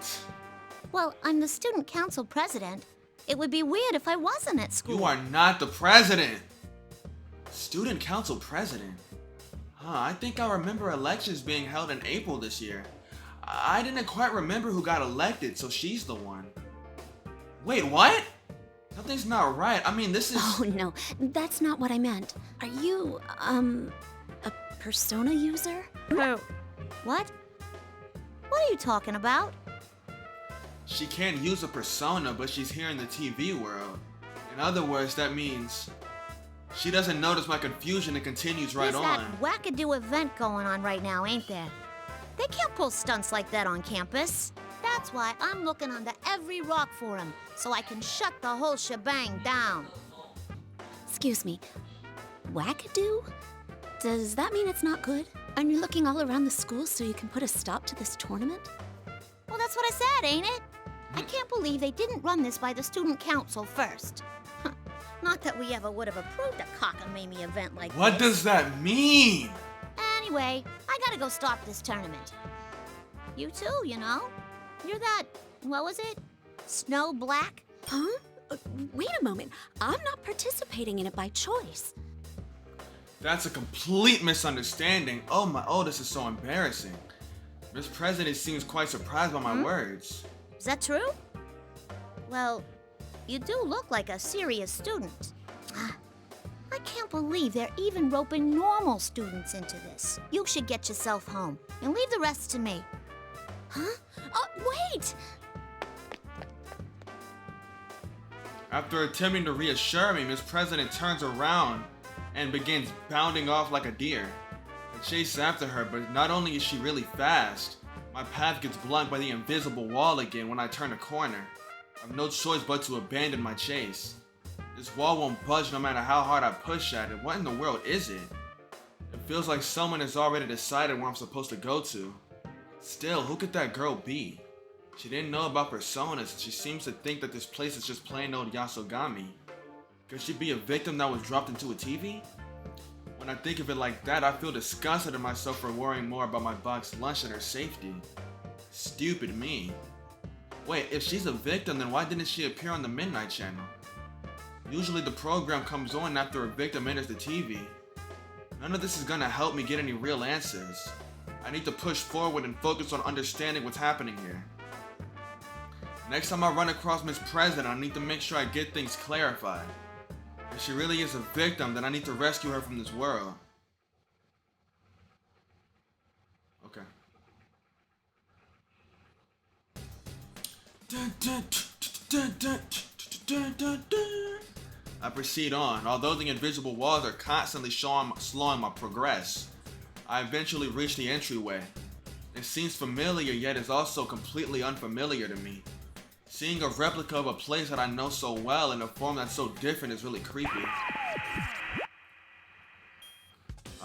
Well, I'm the student council president. It would be weird if I wasn't at school. You are not the president! Student council president? Huh, I think I remember elections being held in April this year. I didn't quite remember who got elected, so she's the one. Wait, what? Something's not right. I mean, this is... Oh, no. That's not what I meant. Are you, a persona user? No. What? What are you talking about? She can't use a persona, but she's here in the TV world. In other words, that means... she doesn't notice my confusion and continues right on. There's that wackadoo event going on right now, ain't there? They can't pull stunts like that on campus. That's why I'm looking under every rock for him, so I can shut the whole shebang down. Excuse me, wackadoo? Does that mean it's not good? And you're looking all around the school so you can put a stop to this tournament? Well, that's what I said, ain't it? I can't believe they didn't run this by the student council first. Not that we ever would have approved a cockamamie event like What this. does that mean? Anyway, I gotta go stop this tournament. You too, you know? You're that, what was it? Snow Black? Huh? Wait a moment. I'm not participating in it by choice. That's a complete misunderstanding. Oh, this is so embarrassing. Miss President seems quite surprised by my words. Is that true? Well, you do look like a serious student. I can't believe they're even roping normal students into this. You should get yourself home and leave the rest to me. Huh? Oh, wait! After attempting to reassure me, Miss President turns around and begins bounding off like a deer. I chase after her, but not only is she really fast, my path gets blocked by the invisible wall again when I turn a corner. I have no choice but to abandon my chase. This wall won't budge no matter how hard I push at it. What in the world is it? It feels like someone has already decided where I'm supposed to go to. Still, who could that girl be? She didn't know about personas, and she seems to think that this place is just plain old Yasogami. Could she be a victim that was dropped into a TV? When I think of it like that, I feel disgusted at myself for worrying more about my box lunch and her safety. Stupid me. Wait, if she's a victim, then why didn't she appear on the Midnight Channel? Usually the program comes on after a victim enters the TV. None of this is gonna help me get any real answers. I need to push forward and focus on understanding what's happening here. Next time I run across Miss President, I need to make sure I get things clarified. If she really is a victim, then I need to rescue her from this world. Okay. I proceed on. Although the invisible walls are constantly slowing my progress, I eventually reach the entryway. It seems familiar, yet is also completely unfamiliar to me. Seeing a replica of a place that I know so well in a form that's so different is really creepy.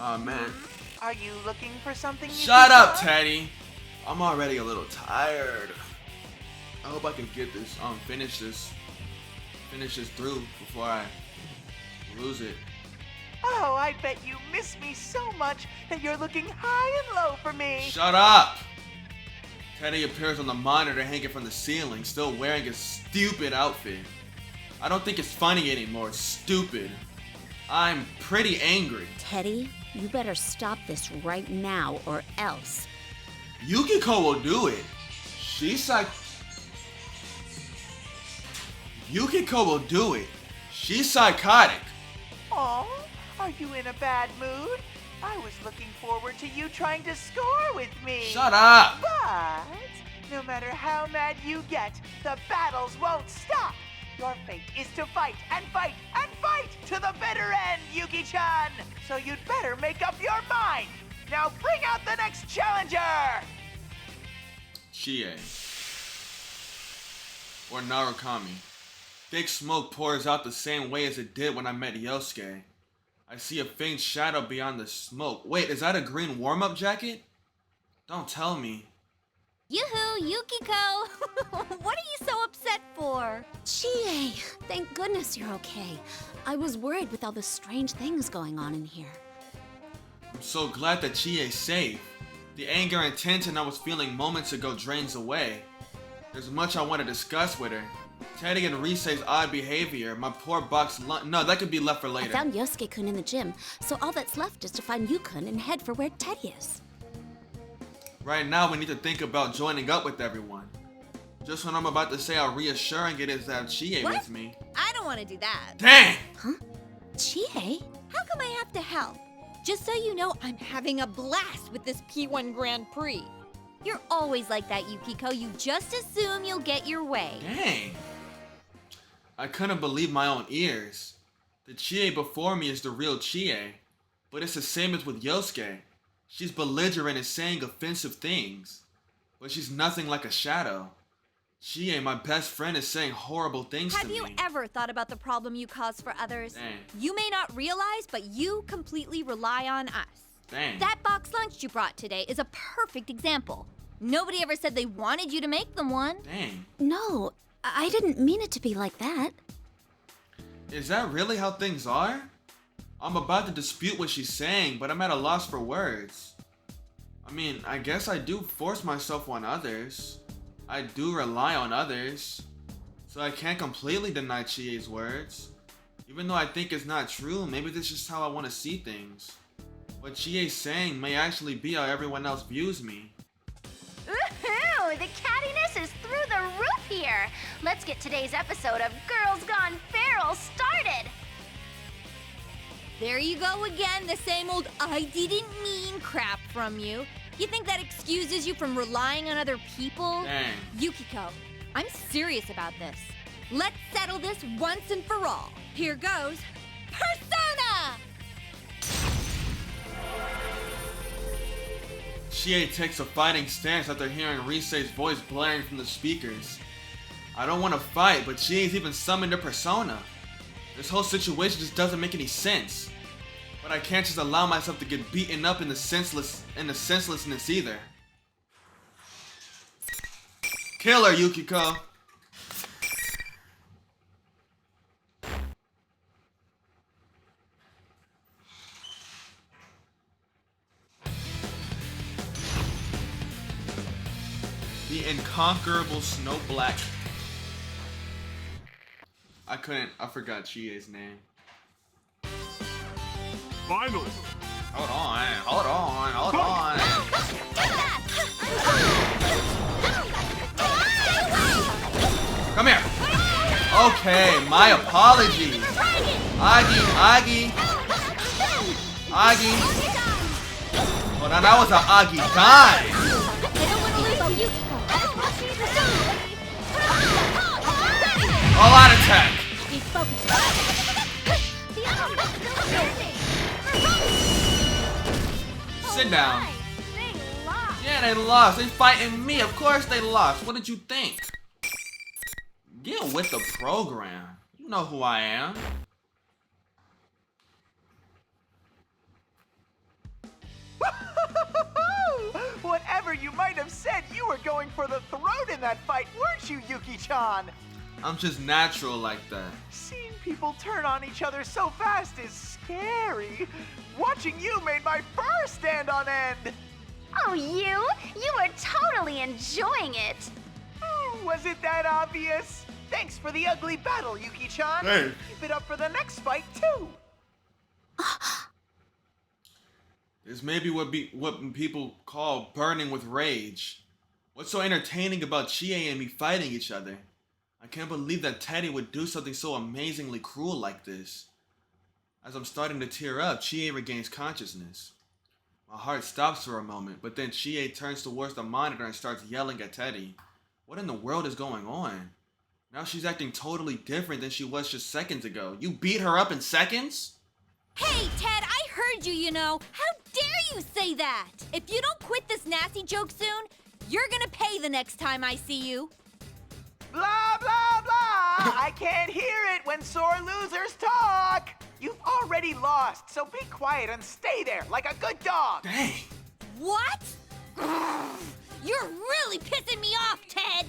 Oh man. Are you looking for something? Shut up, Teddy! I'm already a little tired. I hope I can get this, finish this through before I lose it. Oh, I bet you miss me so much that you're looking high and low for me. Shut up! Teddy appears on the monitor hanging from the ceiling, still wearing his stupid outfit. I don't think it's funny anymore, it's stupid. I'm pretty angry. Teddy, you better stop this right now or else. Yukiko will do it. She's like... Yukiko will do it. She's psychotic. Oh, are you in a bad mood? I was looking forward to you trying to score with me. Shut up. But no matter how mad you get, the battles won't stop. Your fate is to fight and fight and fight to the bitter end, Yuki-chan. So you'd better make up your mind. Now bring out the next challenger. Chie. Or Narukami. Thick smoke pours out the same way as it did when I met Yosuke. I see a faint shadow beyond the smoke. Wait, is that a green warm-up jacket? Don't tell me. Yoo-hoo, Yukiko! What are you so upset for? Chie, thank goodness you're okay. I was worried with all the strange things going on in here. I'm so glad that Chie's safe. The anger and tension I was feeling moments ago drains away. There's much I want to discuss with her. Teddy and Risei's odd behavior, my poor box lunch. No, that could be left for later. I found Yosuke-kun in the gym, so all that's left is to find Yu-kun and head for where Teddy is. Right now, we need to think about joining up with everyone. Just when I'm about to say how reassuring it is to have Chie with me. I don't want to do that. Dang! Huh? Chie? How come I have to help? Just so you know, I'm having a blast with this P1 Grand Prix. You're always like that, Yukiko. You just assume you'll get your way. Dang. I couldn't believe my own ears. The Chie before me is the real Chie. But it's the same as with Yosuke. She's belligerent and saying offensive things. But she's nothing like a shadow. Chie, my best friend, is saying horrible things to me. Have you ever thought about the problem you cause for others? Dang. You may not realize, but you completely rely on us. Dang. That box lunch you brought today is a perfect example. Nobody ever said they wanted you to make them one. Dang. No, I didn't mean it to be like that. Is that really how things are? I'm about to dispute what she's saying, but I'm at a loss for words. I mean, I guess I do force myself on others. I do rely on others. So I can't completely deny Chie's words. Even though I think it's not true, maybe this is just how I want to see things. What Chie's saying may actually be how everyone else views me. Woohoo! The cattiness is through the roof here. Let's get today's episode of Girls Gone Feral started. There you go again, the same old I didn't mean crap from you. You think that excuses you from relying on other people? Dang. Yukiko, I'm serious about this. Let's settle this once and for all. Here goes Persona! Chie takes a fighting stance after hearing Risei's voice blaring from the speakers. I don't want to fight, but Chie's even summoned her persona. This whole situation just doesn't make any sense. But I can't just allow myself to get beaten up in the senselessness either. Kill her, Yukiko. The incomparable Snow Black. I forgot Chie's name. Finally. Hold on. Come here. Okay, my apologies. Agi. Well, now that was an Agi dive. All out attack. Sit down. Yeah, they lost. They fighting me. Of course they lost. What did you think? Get with the program. You know who I am. Whatever you might have said, you were going for the throat in that fight, weren't you, Yuki-chan? I'm just natural like that. Seeing people turn on each other so fast is scary. Watching you made my fur stand on end. Oh, you were totally enjoying it. Was it that obvious? Thanks for the ugly battle, Yuki-chan. Hey. Keep it up for the next fight, too. This may be what people call burning with rage. What's so entertaining about Chie and me fighting each other? I can't believe that Teddy would do something so amazingly cruel like this. As I'm starting to tear up, Chie regains consciousness. My heart stops for a moment, but then Chie turns towards the monitor and starts yelling at Teddy. What in the world is going on? Now she's acting totally different than she was just seconds ago. You beat her up in seconds? Hey, Ted, I heard you, you know. How dare you say that? If you don't quit this nasty joke soon, you're gonna pay the next time I see you. Blah, blah, blah! I can't hear it when sore losers talk! You've already lost, so be quiet and stay there like a good dog! Dang! What? You're really pissing me off, Ted!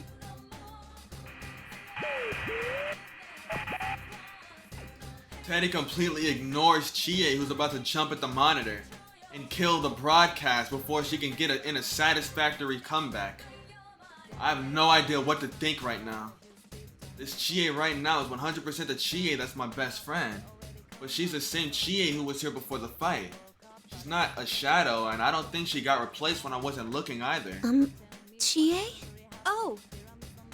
Teddy completely ignores Chie, who's about to jump at the monitor and kill the broadcast before she can get in a satisfactory comeback. I have no idea what to think right now. This Chie right now is 100% the Chie that's my best friend. But she's the same Chie who was here before the fight. She's not a shadow, and I don't think she got replaced when I wasn't looking either. Chie? Oh,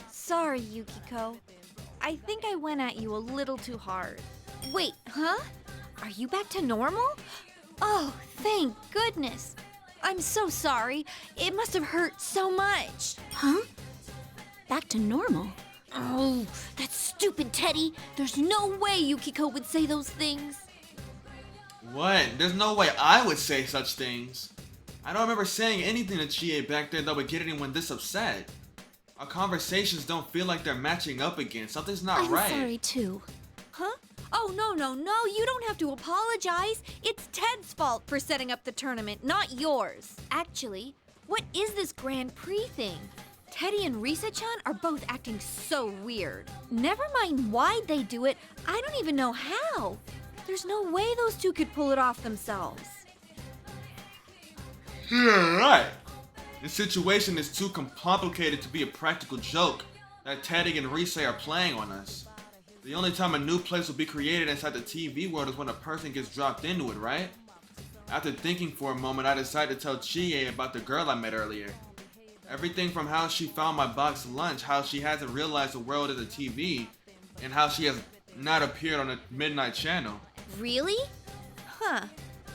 sorry, Yukiko. I think I went at you a little too hard. Wait, huh? Are you back to normal? Oh, thank goodness. I'm so sorry. It must have hurt so much. Huh? Back to normal? Oh, that stupid Teddy. There's no way Yukiko would say those things. What? There's no way I would say such things. I don't remember saying anything to Chie back then that would get anyone this upset. Our conversations don't feel like they're matching up again. Something's not right. I'm sorry too. Huh? Oh, no, you don't have to apologize. It's Ted's fault for setting up the tournament, not yours. Actually, what is this Grand Prix thing? Teddy and Risa-chan are both acting so weird. Never mind why they do it, I don't even know how. There's no way those two could pull it off themselves. Yeah, right. The situation is too complicated to be a practical joke that Teddy and Risa are playing on us. The only time a new place will be created inside the TV world is when a person gets dropped into it, right? After thinking for a moment, I decided to tell Chie about the girl I met earlier. Everything from how she found my box lunch, how she hasn't realized the world is a TV, and how she has not appeared on the midnight channel. Really? Huh.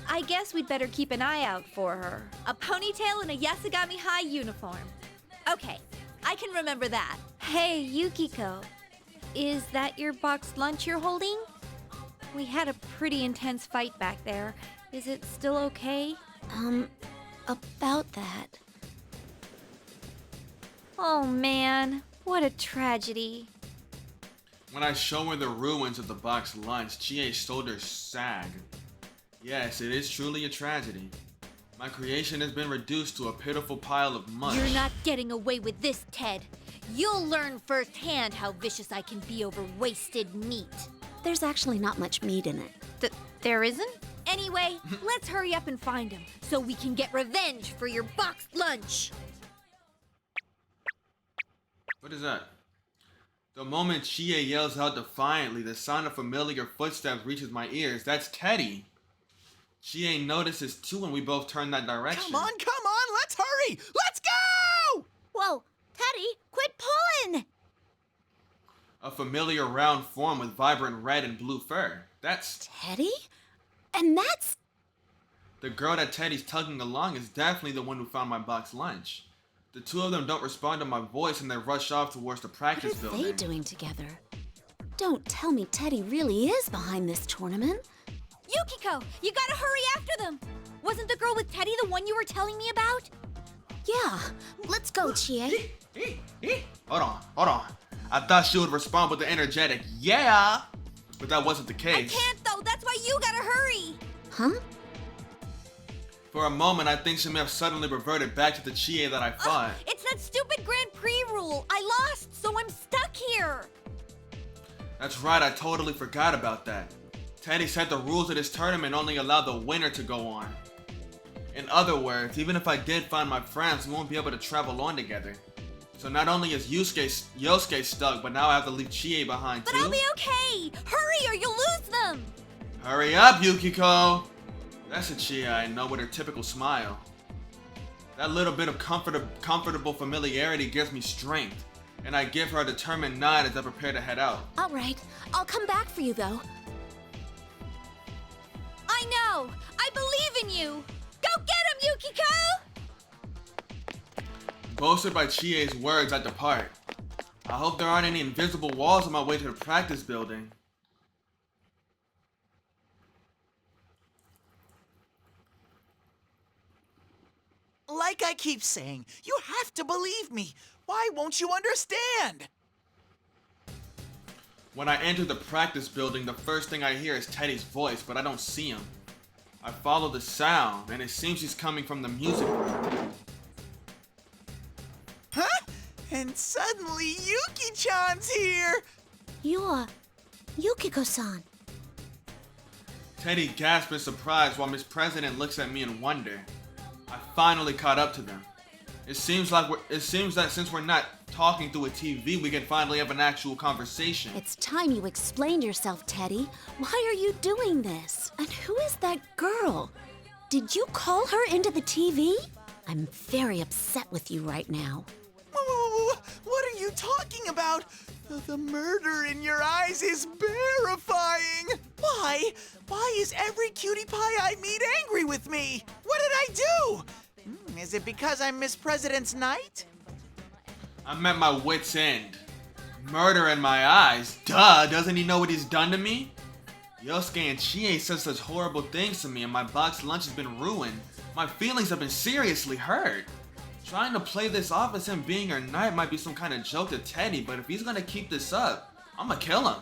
I guess we'd better keep an eye out for her. A ponytail and a Yasugami High uniform. Okay, I can remember that. Hey, Yukiko. Is that your boxed lunch you're holding? We had a pretty intense fight back there. Is it still okay? About that. Oh man, what a tragedy. When I show her the ruins of the boxed lunch, Chie's shoulders sag. Yes, it is truly a tragedy. My creation has been reduced to a pitiful pile of mush. You're not getting away with this, Ted. You'll learn firsthand how vicious I can be over wasted meat. There's actually not much meat in it. There isn't? Anyway, let's hurry up and find him so we can get revenge for your boxed lunch. What is that? The moment Chie yells out defiantly, the sound of familiar footsteps reaches my ears. That's Teddy. Chie notices too, and we both turn that direction. Come on, let's hurry! Let's go! Whoa, Teddy, quit pulling! A familiar round form with vibrant red and blue fur. That's Teddy? And that's... The girl that Teddy's tugging along is definitely the one who found my box lunch. The two of them don't respond to my voice and they rush off towards the practice building. What are they doing together? Don't tell me Teddy really is behind this tournament. Yukiko, you gotta hurry after them. Wasn't the girl with Teddy the one you were telling me about? Yeah, let's go, Chie. Hold on. I thought she would respond with the energetic, yeah! But that wasn't the case. I can't though, that's why you gotta hurry. Huh? For a moment, I think she may have suddenly reverted back to the Chie that I fought. It's that stupid Grand Prix rule. I lost, so I'm stuck here. That's right, I totally forgot about that. Teddy said the rules of this tournament only allow the winner to go on. In other words, even if I did find my friends, we won't be able to travel on together. So not only is Yosuke stuck, but now I have to leave Chie behind too. But I'll be okay. Hurry or you'll lose them. Hurry up, Yukiko! That's a Chie I know with her typical smile. That little bit of comfortable familiarity gives me strength. and I give her a determined nod as I prepare to head out. All right, I'll come back for you, though. I know! I believe in you! Go get him, Yukiko! Bolstered by Chie's words, I depart. I hope there aren't any invisible walls on my way to the practice building. Like I keep saying, you have to believe me. Why won't you understand? When I enter the practice building, the first thing I hear is Teddy's voice, but I don't see him. I follow the sound, and it seems he's coming from the music room. Huh? And suddenly Yuki-chan's here! You're Yukiko-san. Teddy gasps in surprise while Miss President looks at me in wonder. I finally caught up to them. It seems that since we're not talking through a TV, we can finally have an actual conversation. It's time you explained yourself, Teddy. Why are you doing this? And who is that girl? Did you call her into the TV? I'm very upset with you right now. What are you talking about? The murder in your eyes is terrifying. Why? Why is every cutie pie I meet angry with me? What did I do? Is it because I'm Miss President's Knight? I'm at my wit's end. Murder in my eyes? Duh, doesn't he know what he's done to me? Yosuke and Chie said such horrible things to me and my box lunch has been ruined. My feelings have been seriously hurt. Trying to play this off as him being her knight might be some kind of joke to Teddy, but if he's gonna keep this up, I'ma kill him.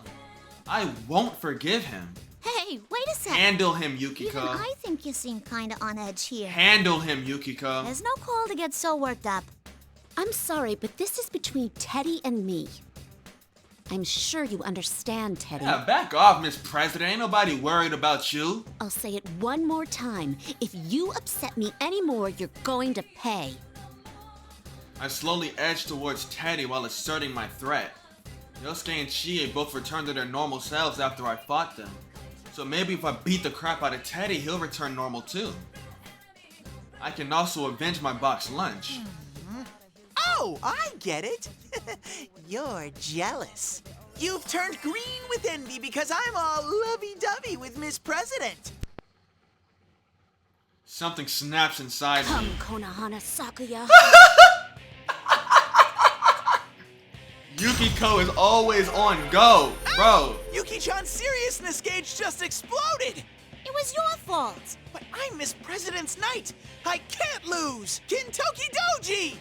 I won't forgive him. Hey, wait a second. Handle him, Yukiko. Even I think you seem kinda on edge here. Handle him, Yukiko. There's no call to get so worked up. I'm sorry, but this is between Teddy and me. I'm sure you understand, Teddy. Yeah, back off, Miss President. Ain't nobody worried about you. I'll say it one more time. If you upset me anymore, you're going to pay. I slowly edge towards Teddy while asserting my threat. Yosuke and Chie both returned to their normal selves after I fought them. So maybe if I beat the crap out of Teddy, he'll return normal too. I can also avenge my box lunch. Oh, I get it. You're jealous. You've turned green with envy because I'm all lovey-dovey with Miss President. Something snaps inside Come, me. Konohana Sakuya. Yukiko is always on go, bro. Yuki-chan's seriousness gauge just exploded. It was your fault. But I'm Miss President's Knight. I can't lose. Kintoki Doji.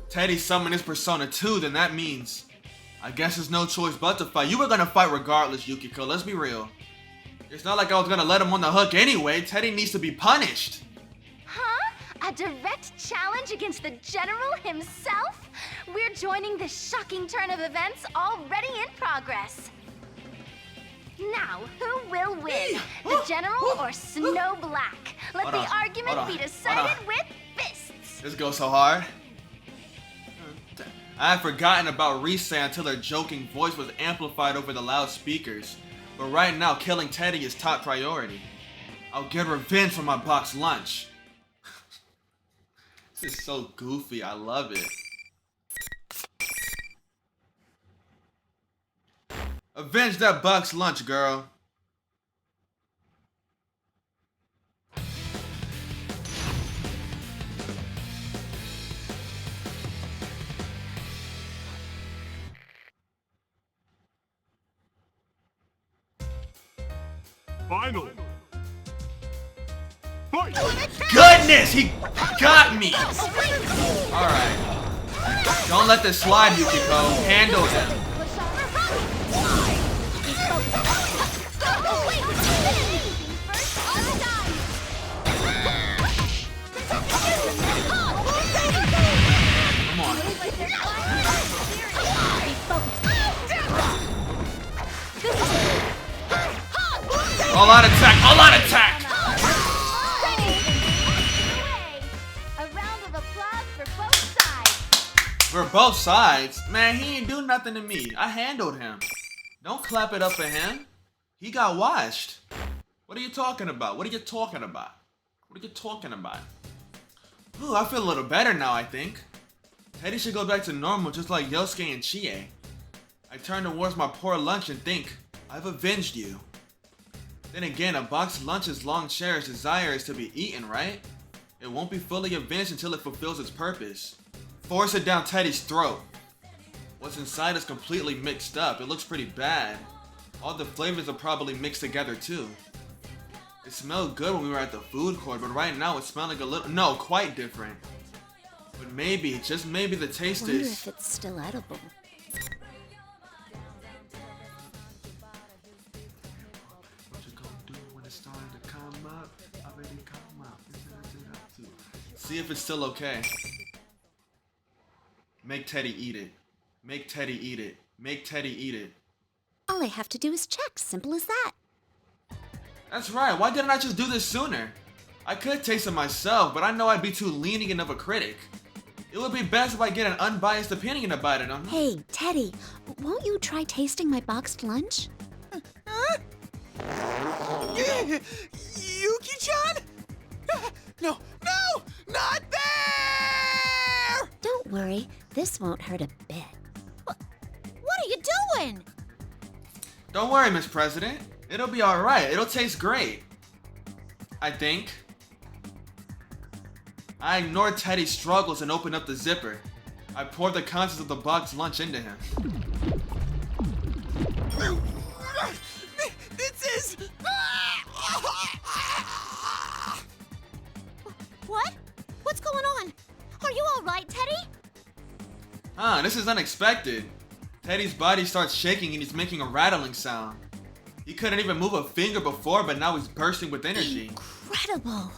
Teddy summoned his Persona 2, then that means I guess there's no choice but to fight. You were gonna fight regardless, Yukiko, let's be real. It's not like I was gonna let him on the hook anyway. Teddy needs to be punished. Huh? A direct challenge against the General himself? We're joining this shocking turn of events already in progress. Now, who will win? The General or Snow Black? Let the argument be decided with fists. This goes so hard. I had forgotten about Rise until her joking voice was amplified over the loudspeakers. But right now, killing Teddy is top priority. I'll get revenge for my box lunch. This is so goofy, I love it. Avenge that box lunch, girl. Final. Fight! Goodness, he got me! Alright. Don't let this slide, Yukiko. Handle him. Come on. All out attack! All out attack! A round of applause for both sides. For both sides? Man, he ain't do nothing to me. I handled him. Don't clap it up for him. He got washed. What are you talking about? What are you talking about? What are you talking about? Ooh, I feel a little better now, I think. Teddy should go back to normal just like Yosuke and Chie. I turn towards my poor lunch and think, I've avenged you. Then again, a boxed lunch's long cherished desire is to be eaten, right? It won't be fully avenged until it fulfills its purpose. Force it down Teddy's throat. What's inside is completely mixed up. It looks pretty bad. All the flavors are probably mixed together too. It smelled good when we were at the food court, but right now it's smelling a little, no, quite different. But maybe, just maybe the taste Wonder is... if it's still edible. See if it's still okay. Make Teddy eat it. Make Teddy eat it. Make Teddy eat it. All I have to do is check. Simple as that. That's right. Why didn't I just do this sooner? I could taste it myself, but I know I'd be too lenient of a critic. It would be best if I get an unbiased opinion about it. Hey, Teddy, won't you try tasting my boxed lunch? Yuki-chan? No, no! Not there! Don't worry, this won't hurt a bit. What are you doing? Don't worry, Miss President. It'll be alright. It'll taste great. I think. I ignored Teddy's struggles and opened up the zipper. I poured the contents of the boxed lunch into him. This is... What? What's going on? Are you all right, Teddy? This is unexpected. Teddy's body starts shaking and he's making a rattling sound. He couldn't even move a finger before, but now he's bursting with energy. Incredible!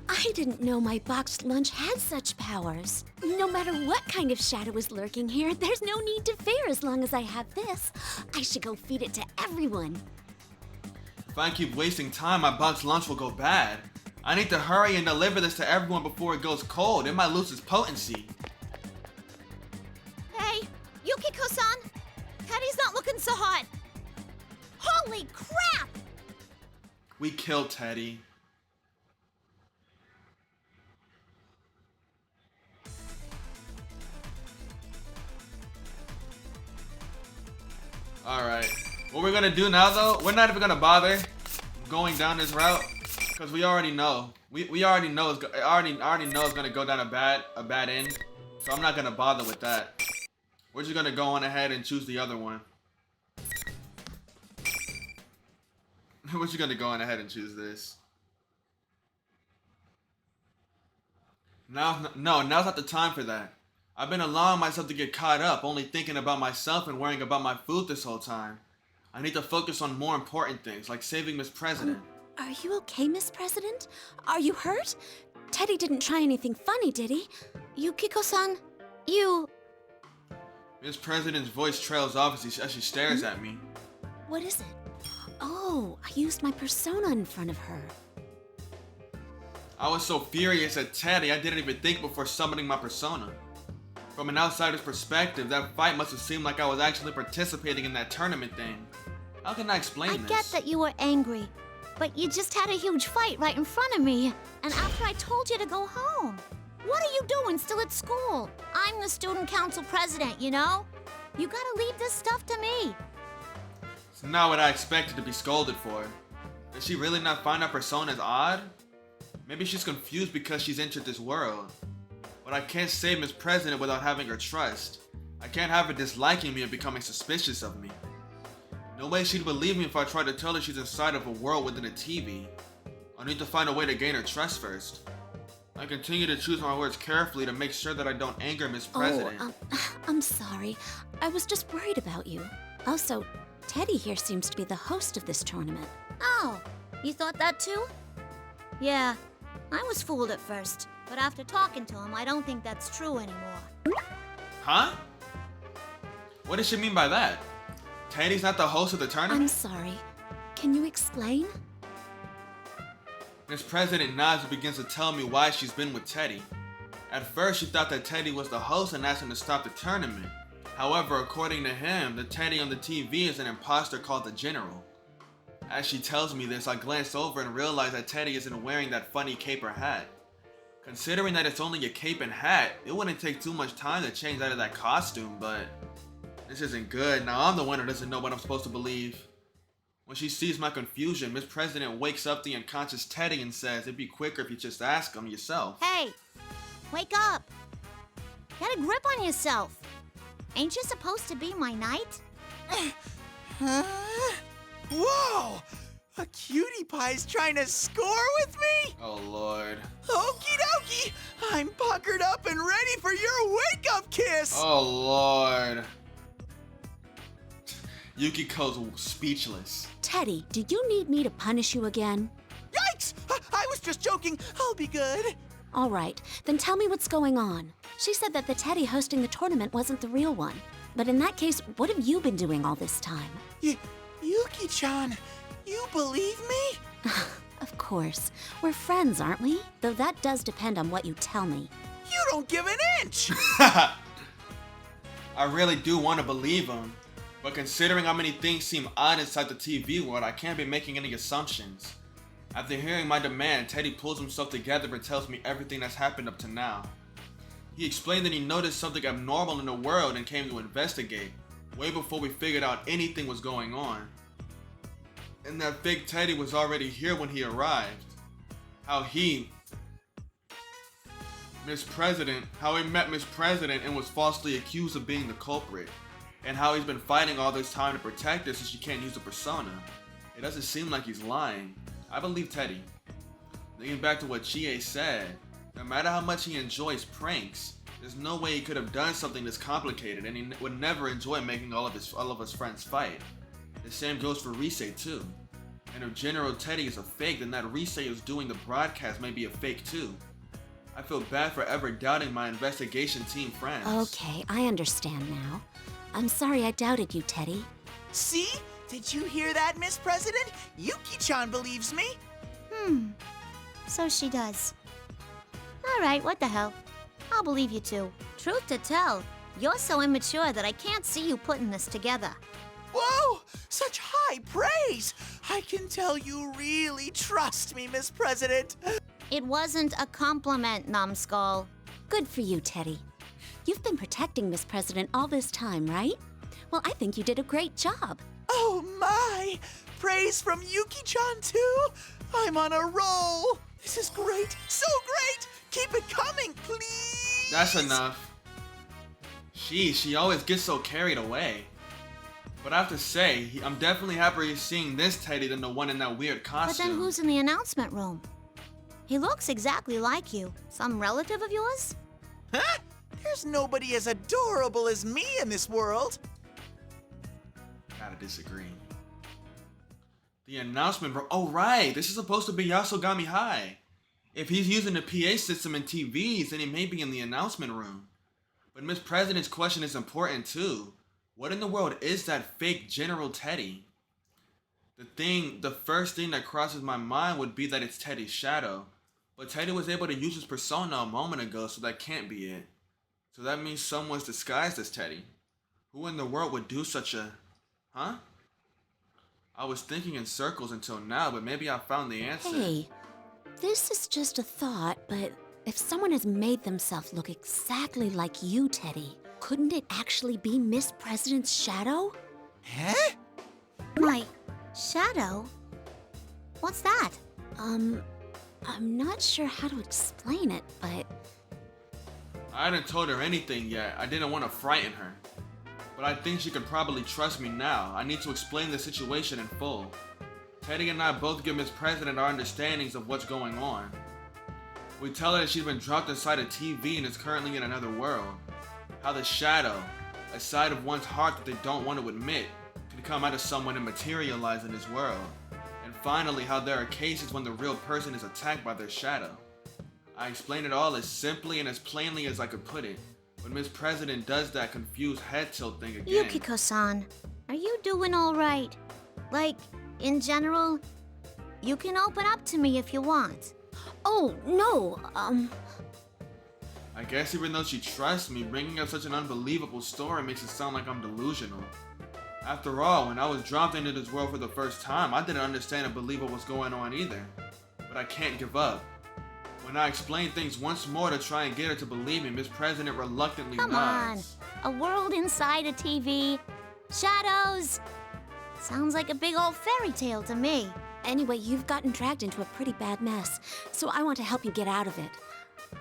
I didn't know my boxed lunch had such powers. No matter what kind of shadow is lurking here, there's no need to fear as long as I have this. I should go feed it to everyone. If I keep wasting time, my boxed lunch will go bad. I need to hurry and deliver this to everyone before it goes cold. It might lose its potency. Hey, Yukiko-san! Teddy's not looking so hot. Holy crap! We killed Teddy. Alright. What we're gonna do now though, we're not even gonna bother going down this route. Because we already know. We already know it's already know it's gonna go down a bad end. So I'm not gonna bother with that. We're just gonna go on ahead and choose the other one. We're just gonna go on ahead and choose this. Now's not the time for that. I've been allowing myself to get caught up, only thinking about myself and worrying about my food this whole time. I need to focus on more important things, like saving Miss President. Are you okay, Miss President? Are you hurt? Teddy didn't try anything funny, did he? Yukiko-san, you... Miss President's voice trails off as she stares at me. What is it? Oh, I used my persona in front of her. I was so furious at Teddy, I didn't even think before summoning my persona. From an outsider's perspective, that fight must have seemed like I was actually participating in that tournament thing. How can I explain this? I get that you were angry, but you just had a huge fight right in front of me. And after I told you to go home. What are you doing still at school? I'm the student council president, you know? You gotta leave this stuff to me. It's not what I expected to be scolded for. Does she really not find our personas odd? Maybe she's confused because she's entered this world. But I can't save Miss President without having her trust. I can't have her disliking me and becoming suspicious of me. No way she'd believe me if I tried to tell her she's inside of a world within a TV. I need to find a way to gain her trust first. I continue to choose my words carefully to make sure that I don't anger Miss President. I'm sorry. I was just worried about you. Also, Teddy here seems to be the host of this tournament. Oh, you thought that too? Yeah, I was fooled at first, but after talking to him, I don't think that's true anymore. Huh? What does she mean by that? Teddy's not the host of the tournament? I'm sorry. Can you explain? Miss President nods and begins to tell me why she's been with Teddy. At first, she thought that Teddy was the host and asked him to stop the tournament. However, according to him, the Teddy on the TV is an imposter called the General. As she tells me this, I glance over and realize that Teddy isn't wearing that funny cape or hat. Considering that it's only a cape and hat, it wouldn't take too much time to change out of that costume, but this isn't good. Now I'm the one who doesn't know what I'm supposed to believe. When she sees my confusion, Miss President wakes up the unconscious Teddy and says it'd be quicker if you just ask him yourself. Hey, wake up. Get a grip on yourself. Ain't you supposed to be my knight? Whoa! A cutie pie's trying to score with me? Oh, Lord. Okie dokie! I'm puckered up and ready for your wake-up kiss! Oh, Lord. Yukiko's speechless. Teddy, do you need me to punish you again? Yikes! I was just joking. I'll be good. All right, then tell me what's going on. She said that the Teddy hosting the tournament wasn't the real one. But in that case, what have you been doing all this time? Yuki-chan, you believe me? Of course. We're friends, aren't we? Though that does depend on what you tell me. You don't give an inch! I really do want to believe him. But considering how many things seem odd inside the TV world, I can't be making any assumptions. After hearing my demand, Teddy pulls himself together and tells me everything that's happened up to now. He explained that he noticed something abnormal in the world and came to investigate, way before we figured out anything was going on. And that fake Teddy was already here when he arrived. How he met Miss President and was falsely accused of being the culprit. And how he's been fighting all this time to protect her so she can't use the persona. It doesn't seem like he's lying. I believe Teddy. Thinking back to what Chie said, no matter how much he enjoys pranks, there's no way he could have done something this complicated, and he would never enjoy making all of his friends fight. The same goes for Rise too. And if General Teddy is a fake, then that Rise is doing the broadcast may be a fake too. I feel bad for ever doubting my investigation team friends. Okay, I understand now. I'm sorry I doubted you, Teddy. See? Did you hear that, Miss President? Yuki-chan believes me. So she does. All right, what the hell? I'll believe you too. Truth to tell, you're so immature that I can't see you putting this together. Whoa! Such high praise! I can tell you really trust me, Miss President. It wasn't a compliment, numbskull. Good for you, Teddy. You've been protecting Miss President all this time, right? Well, I think you did a great job. Oh my! Praise from Yuki-chan too? I'm on a roll! This is great! So great! Keep it coming, please! That's enough. She always gets so carried away. But I have to say, I'm definitely happier seeing this Teddy than the one in that weird costume. But then who's in the announcement room? He looks exactly like you. Some relative of yours? Huh? There's nobody as adorable as me in this world. Gotta disagree. The announcement room. Oh, right. This is supposed to be Yasogami High. If he's using the PA system in TVs, then he may be in the announcement room. But Miss President's question is important too. What in the world is that fake General Teddy? The first thing that crosses my mind would be that it's Teddy's shadow. But Teddy was able to use his persona a moment ago, so that can't be it. So that means someone's disguised as Teddy. Who in the world would do such a... Huh? I was thinking in circles until now, but maybe I found the answer. Hey, this is just a thought, but if someone has made themselves look exactly like you, Teddy, couldn't it actually be Miss President's shadow? Huh? My shadow? What's that? I'm not sure how to explain it, but... I hadn't told her anything yet. I didn't want to frighten her. But I think she could probably trust me now. I need to explain the situation in full. Teddy and I both give Miss President our understandings of what's going on. We tell her that she's been dropped inside a TV and is currently in another world. How the shadow, a side of one's heart that they don't want to admit, can come out of someone and materialize in this world. And finally, how there are cases when the real person is attacked by their shadow. I explained it all as simply and as plainly as I could put it. When Miss President does that confused head tilt thing again. Yukiko-san, are you doing all right? Like, in general, you can open up to me if you want. Oh, no, I guess even though she trusts me, bringing up such an unbelievable story makes it sound like I'm delusional. After all, when I was dropped into this world for the first time, I didn't understand and believe what was going on either. But I can't give up. When I explain things once more to try and get her to believe me, Miss President reluctantly Come on. nods. A world inside a TV. Shadows. Sounds like a big old fairy tale to me. Anyway, you've gotten dragged into a pretty bad mess, so I want to help you get out of it.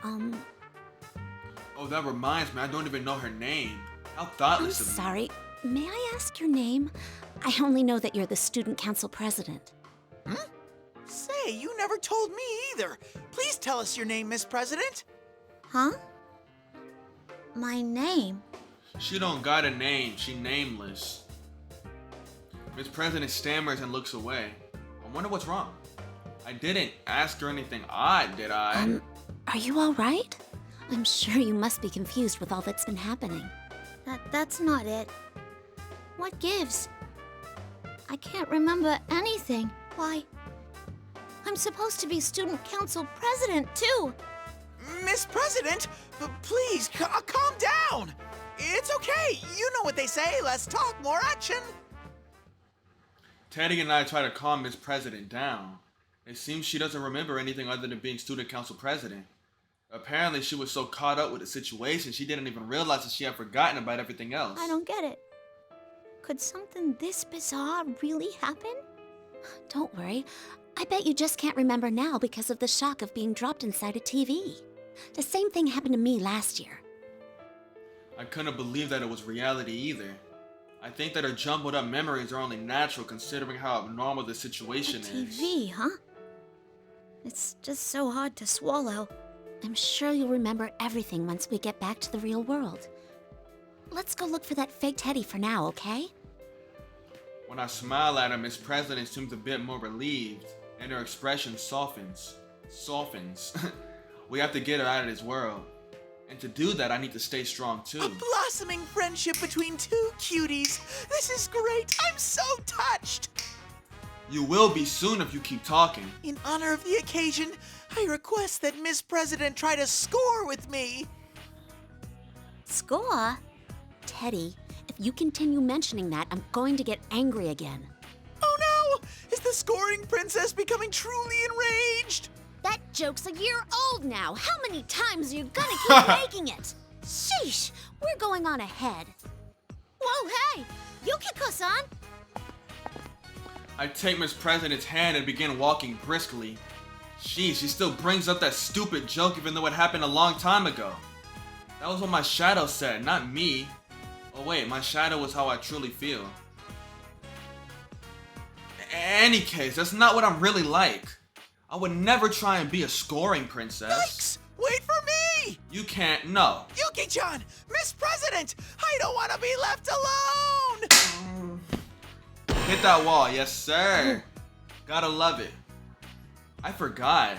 Oh, that reminds me, I don't even know her name. How I'm thoughtless of me. sorry. May I ask your name? I only know that you're the student council president. Say, you never told me either. Please tell us your name, Miss President. Huh? My name? She don't got a name, she nameless. Miss President stammers and looks away. I wonder what's wrong. I didn't ask her anything odd, did I? Are you all right? I'm sure you must be confused with all that's been happening. That's not it. What gives? I can't remember anything. Why? I'm supposed to be student council president, too. Miss President, please, calm down. It's okay. You know what they say. Less talk, more action. Teddy and I try to calm Miss President down. It seems she doesn't remember anything other than being student council president. Apparently, she was so caught up with the situation, she didn't even realize that she had forgotten about everything else. I don't get it. Could something this bizarre really happen? Don't worry. I bet you just can't remember now because of the shock of being dropped inside a TV. The same thing happened to me last year. I couldn't believe that it was reality either. I think that her jumbled up memories are only natural considering how abnormal the situation is. TV, huh? It's just so hard to swallow. I'm sure you'll remember everything once we get back to the real world. Let's go look for that fake Teddy for now, okay? When I smile at her, Miss President seems a bit more relieved, and her expression softens. We have to get her out of this world. And to do that, I need to stay strong too. A blossoming friendship between two cuties. This is great. I'm so touched. You will be soon if you keep talking. In honor of the occasion, I request that Miss President try to score with me. Score? Teddy, if you continue mentioning that, I'm going to get angry again. Oh no! Is the scoring princess becoming truly enraged? That joke's a year old now. How many times are you gonna keep making it? Sheesh, we're going on ahead. Whoa, hey! You kick us on! I take Miss President's hand and begin walking briskly. She still brings up that stupid joke even though it happened a long time ago. That was what my shadow said, not me. Oh wait, my shadow was how I truly feel. Any case, that's not what I'm really like. I would never try and be a scoring princess. Yikes! Wait for me! You can't, no. Yuki-chan! Miss President! I don't want to be left alone! Hit that wall, yes sir. Gotta love it. I forgot.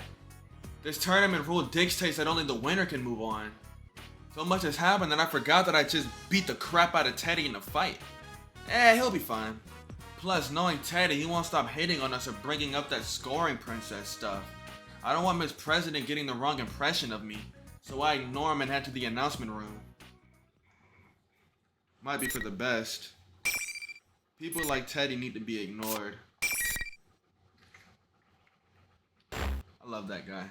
This tournament rule dictates that only the winner can move on. So much has happened that I forgot that I just beat the crap out of Teddy in a fight. He'll be fine. Plus, knowing Teddy, he won't stop hating on us or bringing up that scoring princess stuff. I don't want Miss President getting the wrong impression of me, so I ignore him and head to the announcement room. Might be for the best. People like Teddy need to be ignored. I love that guy.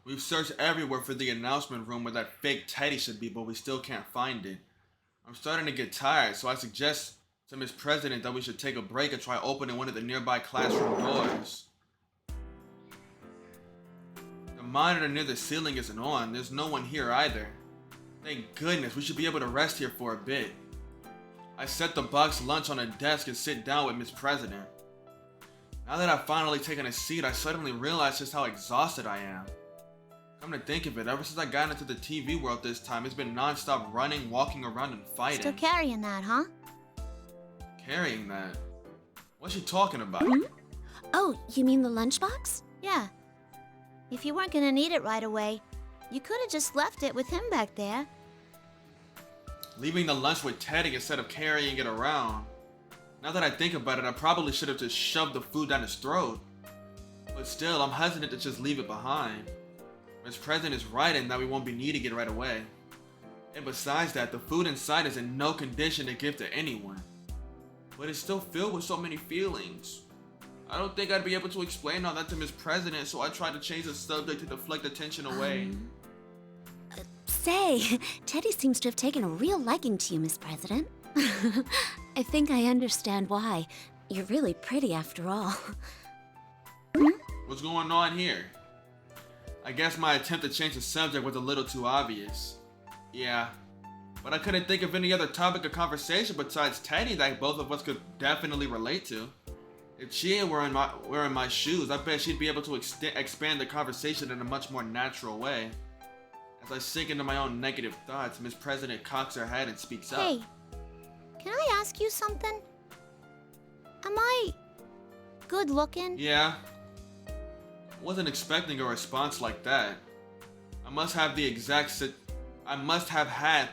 We've searched everywhere for the announcement room where that fake Teddy should be, but we still can't find it. I'm starting to get tired, so I suggest to Miss President that we should take a break and try opening one of the nearby classroom doors. The monitor near the ceiling isn't on. There's no one here either. Thank goodness, we should be able to rest here for a bit. I set the box lunch on a desk and sit down with Miss President. Now that I've finally taken a seat, I suddenly realize just how exhausted I am. Come to think of it, ever since I got into the TV world this time, it's been non-stop running, walking around, and fighting. Still carrying that, huh? Carrying that? What's she talking about? Oh, you mean the lunchbox? Yeah. If you weren't gonna need it right away, you could have just left it with him back there. Leaving the lunch with Teddy instead of carrying it around. Now that I think about it, I probably should have just shoved the food down his throat. But still, I'm hesitant to just leave it behind. Miss President is right in that we won't be needing it right away. And besides that, the food inside is in no condition to give to anyone. But it's still filled with so many feelings. I don't think I'd be able to explain all that to Miss President, so I tried to change the subject to deflect attention away. Say, Teddy seems to have taken a real liking to you, Miss President. I think I understand why. You're really pretty after all. What's going on here? I guess my attempt to change the subject was a little too obvious. Yeah, but I couldn't think of any other topic of conversation besides Teddy that both of us could definitely relate to. If Chia were in my shoes, I bet she'd be able to expand the conversation in a much more natural way. As I sink into my own negative thoughts, Miss President cocks her head and speaks up. Hey, can I ask you something? Am I good looking? Yeah. I wasn't expecting a response like that. I must have had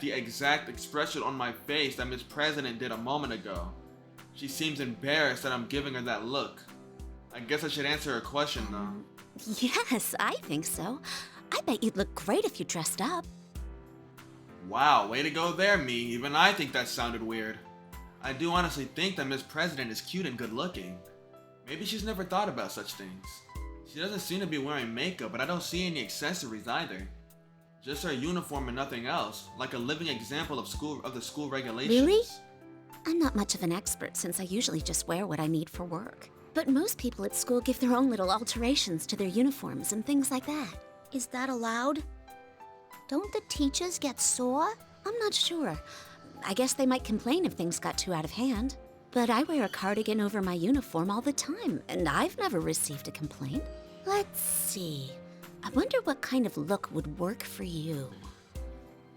the exact expression on my face that Miss President did a moment ago. She seems embarrassed that I'm giving her that look. I guess I should answer her question though. Yes, I think so. I bet you'd look great if you dressed up. Wow, way to go there, me. Even I think that sounded weird. I do honestly think that Miss President is cute and good looking. Maybe she's never thought about such things. She doesn't seem to be wearing makeup, but I don't see any accessories either. Just her uniform and nothing else, like a living example of the school regulations. Really? I'm not much of an expert since I usually just wear what I need for work. But most people at school give their own little alterations to their uniforms and things like that. Is that allowed? Don't the teachers get sore? I'm not sure. I guess they might complain if things got too out of hand. But I wear a cardigan over my uniform all the time, and I've never received a complaint. Let's see. I wonder what kind of look would work for you.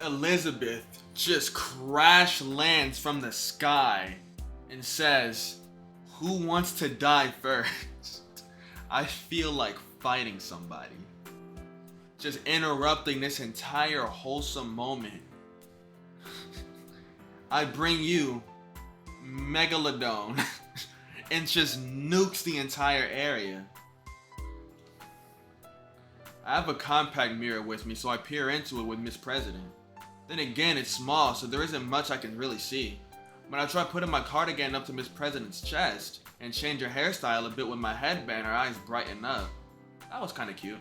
Elizabeth just crash lands from the sky and says, "Who wants to die first?" I feel like fighting somebody. Just interrupting this entire wholesome moment. I bring you Megalodon and just nukes the entire area. I have a compact mirror with me, so I peer into it with Miss President. Then again, it's small, so there isn't much I can really see. When I try putting my cardigan up to Miss President's chest and change her hairstyle a bit with my headband, her eyes brighten up. That was kinda cute.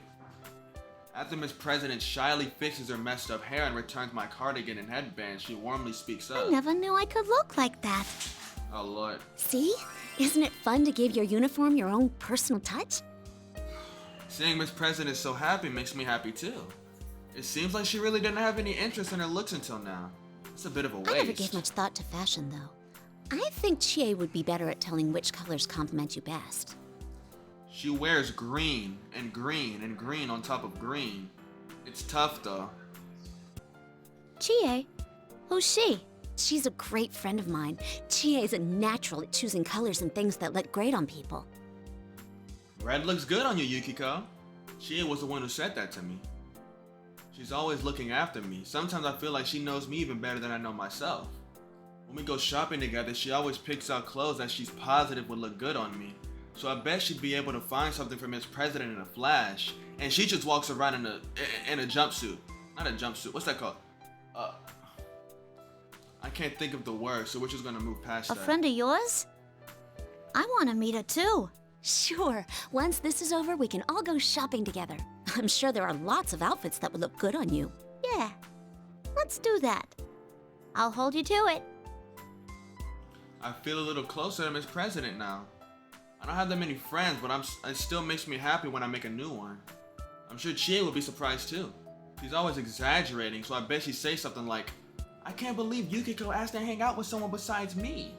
After Miss President shyly fixes her messed up hair and returns my cardigan and headband, she warmly speaks up. I never knew I could look like that. Oh Lord. See? Isn't it fun to give your uniform your own personal touch? Seeing Miss President so happy makes me happy too. It seems like she really didn't have any interest in her looks until now. It's a bit of a waste. I never gave much thought to fashion, though. I think Chie would be better at telling which colors compliment you best. She wears green and green and green on top of green. It's tough, though. Chie? Who's she? She's a great friend of mine. Chie is a natural at choosing colors and things that look great on people. Red looks good on you, Yukiko. Chie was the one who said that to me. She's always looking after me. Sometimes I feel like she knows me even better than I know myself. When we go shopping together, she always picks out clothes that she's positive would look good on me. So I bet she'd be able to find something for Miss President in a flash. And she just walks around in a jumpsuit. Not a jumpsuit. What's that called? I can't think of the word, so we're just gonna move past that. A friend of yours? I want to meet her too. Sure. Once this is over, we can all go shopping together. I'm sure there are lots of outfits that would look good on you. Yeah. Let's do that. I'll hold you to it. I feel a little closer to Miss President now. I don't have that many friends, but it still makes me happy when I make a new one. I'm sure Chie would be surprised too. She's always exaggerating, so I bet she'd say something like, "I can't believe Yukiko asked to hang out with someone besides me."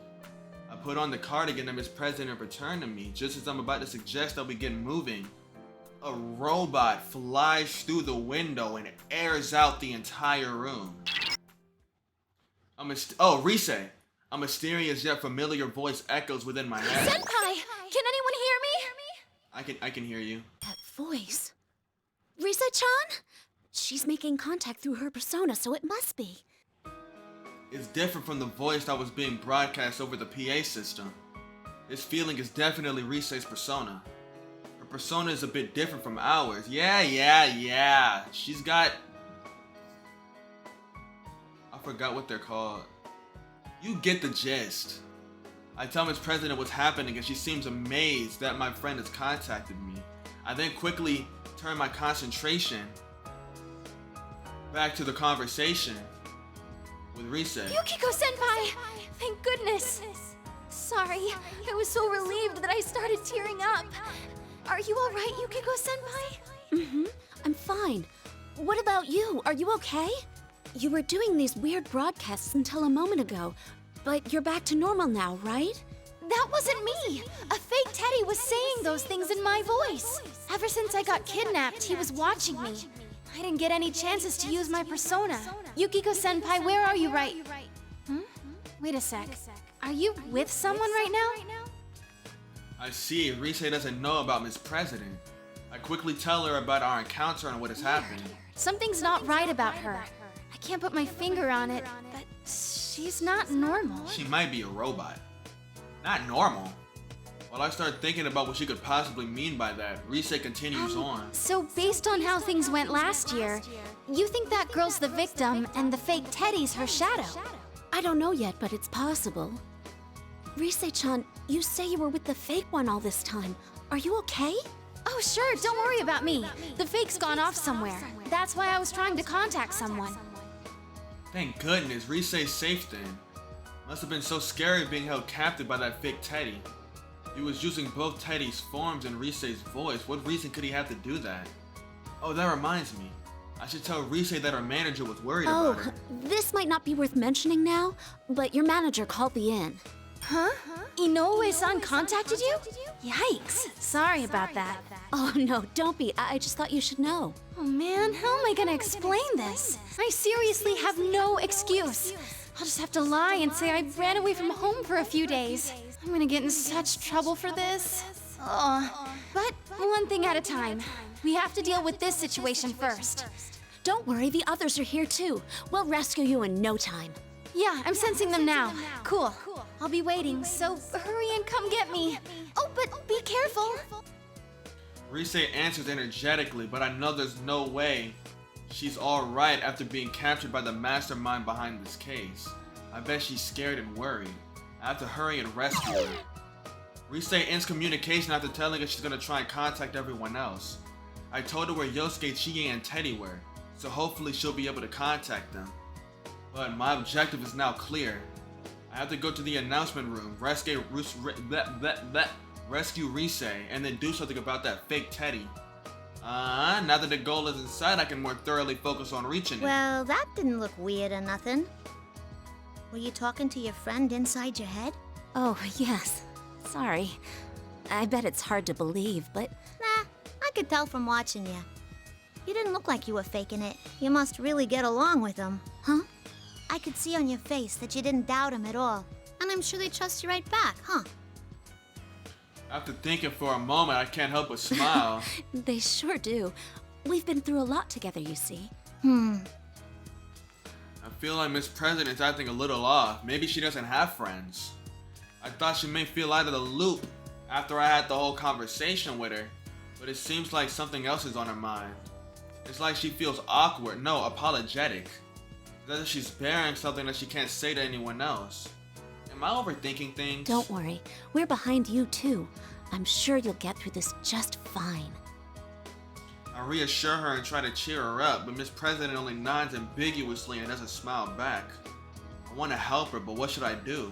I put on the cardigan that Miss President returned to me. Just as I'm about to suggest that we get moving, a robot flies through the window and airs out the entire room. Rise! A mysterious yet familiar voice echoes within my head. Senpai! Can anyone hear me? I can hear you. That voice. Risa-chan? She's making contact through her persona, so it must be. It's different from the voice that was being broadcast over the PA system. This feeling is definitely Rise's persona. Her persona is a bit different from ours. Yeah. She's got... I forgot what they're called. You get the gist. I tell Miss President what's happening and she seems amazed that my friend has contacted me. I then quickly turn my concentration back to the conversation with Rise. Yukiko-senpai! Thank goodness! Sorry, I was so relieved that I started tearing up. Are you alright, Yukiko-senpai? Mm-hmm. I'm fine. What about you? Are you okay? You were doing these weird broadcasts until a moment ago, but you're back to normal now, right? That wasn't me! A fake Teddy was saying those things in my voice. Ever since I got kidnapped, he was watching me. I didn't get any chances to use my persona. Yukiko-senpai, where are you right? Wait a sec. Are you with someone right now? I see, Rise doesn't know about Miss President. I quickly tell her about our encounter and what has happened. Something's not right about her. I can't put my finger on it, but she's not normal. She might be a robot. Not normal. While I start thinking about what she could possibly mean by that, Rise continues on. So based on how things went last year, you think that girl's the victim and the fake Teddy's her shadow? I don't know yet, but it's possible. Rise-chan, you say you were with the fake one all this time. Are you okay? Oh sure, don't worry about me. The fake's gone off somewhere. That's why I was trying to contact someone. Thank goodness, Rise's safe then. Must have been so scary being held captive by that fake Teddy. He was using both Teddy's forms and Rise's voice. What reason could he have to do that? Oh, that reminds me. I should tell Rise that her manager was worried about her. This might not be worth mentioning now, but your manager called me in. Huh? Inoue-san contacted you? Yikes. Sorry about that. Oh no, don't be. I just thought you should know. Oh man, how am I gonna explain this? I seriously have no excuse. I'll just have to lie and say I ran away from home for a few days. I'm gonna get in such trouble for this. But one thing at a time. We have to deal with this situation first. Don't worry, the others are here too. We'll rescue you in no time. Yeah, I'm sensing them now. Cool. I'll be waiting, so hurry and come get me. Oh, but be careful. Rise answers energetically, but I know there's no way she's alright after being captured by the mastermind behind this case. I bet she's scared and worried. I have to hurry and rescue her. Rise ends communication after telling her she's gonna try and contact everyone else. I told her where Yosuke, Chie, and Teddy were, so hopefully she'll be able to contact them. But my objective is now clear. I have to go to the announcement room, rescue Rise, and then do something about that fake Teddy. Now that the goal is in sight, I can more thoroughly focus on reaching it. Well, that didn't look weird or nothing. Were you talking to your friend inside your head? Oh, yes. Sorry. I bet it's hard to believe, but... Nah, I could tell from watching you. You didn't look like you were faking it. You must really get along with him. Huh? I could see on your face that you didn't doubt him at all. And I'm sure they trust you right back, huh? After thinking for a moment, I can't help but smile. They sure do. We've been through a lot together, you see. I feel like Miss President's acting a little off. Maybe she doesn't have friends. I thought she may feel out of the loop after I had the whole conversation with her, but it seems like something else is on her mind. It's like she feels awkward, no, apologetic. It's as if she's bearing something that she can't say to anyone else. Am I overthinking things? Don't worry. We're behind you, too. I'm sure you'll get through this just fine. I reassure her and try to cheer her up, but Miss President only nods ambiguously and doesn't smile back. I want to help her, but what should I do?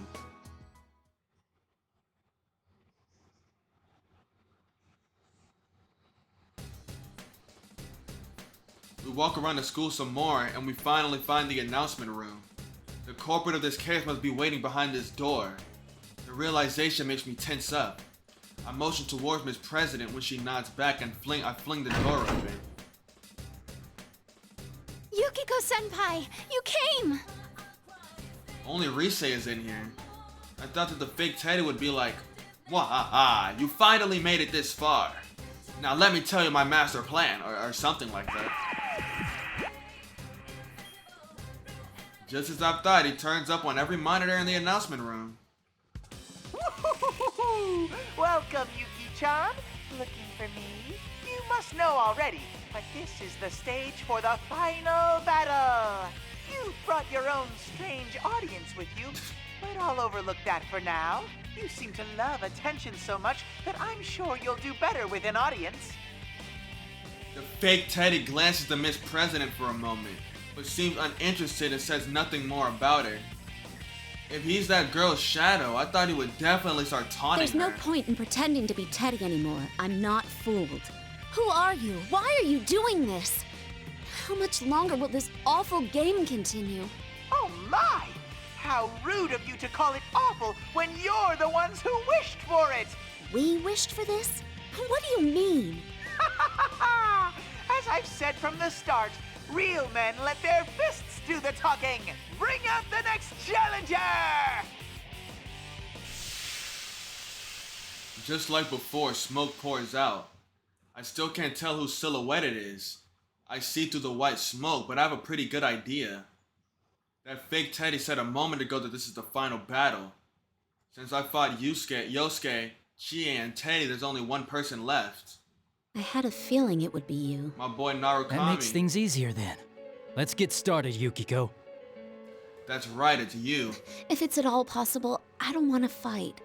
We walk around the school some more, and we finally find the announcement room. The culprit of this case must be waiting behind this door. The realization makes me tense up. I motion towards Miss President when she nods back and I fling the door open. Yukiko-senpai, you came! Only Rise is in here. I thought that the fake Teddy would be like, "Wah-ha-ha, you finally made it this far. Now let me tell you my master plan," or something like that. Just as I thought, he turns up on every monitor in the announcement room. Welcome, Yuki-chan. Looking for me? You must know already, but this is the stage for the final battle. You brought your own strange audience with you. But I'll overlook that for now. You seem to love attention so much that I'm sure you'll do better with an audience. The fake Teddy glances to Miss President for a moment, but seems uninterested and says nothing more about her. If he's that girl's shadow, I thought he would definitely start taunting There's no her. point in pretending to be Teddy anymore. I'm not fooled. Who are you? Why are you doing this? How much longer will this awful game continue? Oh my! How rude of you to call it awful when you're the ones who wished for it! We wished for this? What do you mean? As I've said from the start, real men let their fists do the talking! Bring out the next challenger! Just like before, smoke pours out. I still can't tell whose silhouette it is. I see through the white smoke, but I have a pretty good idea. That fake Teddy said a moment ago that this is the final battle. Since I fought Yosuke, Chie, and Teddy, there's only one person left. I had a feeling it would be you. My boy Narukami. That makes things easier then. Let's get started, Yukiko. That's right, it's you. If it's at all possible, I don't want to fight.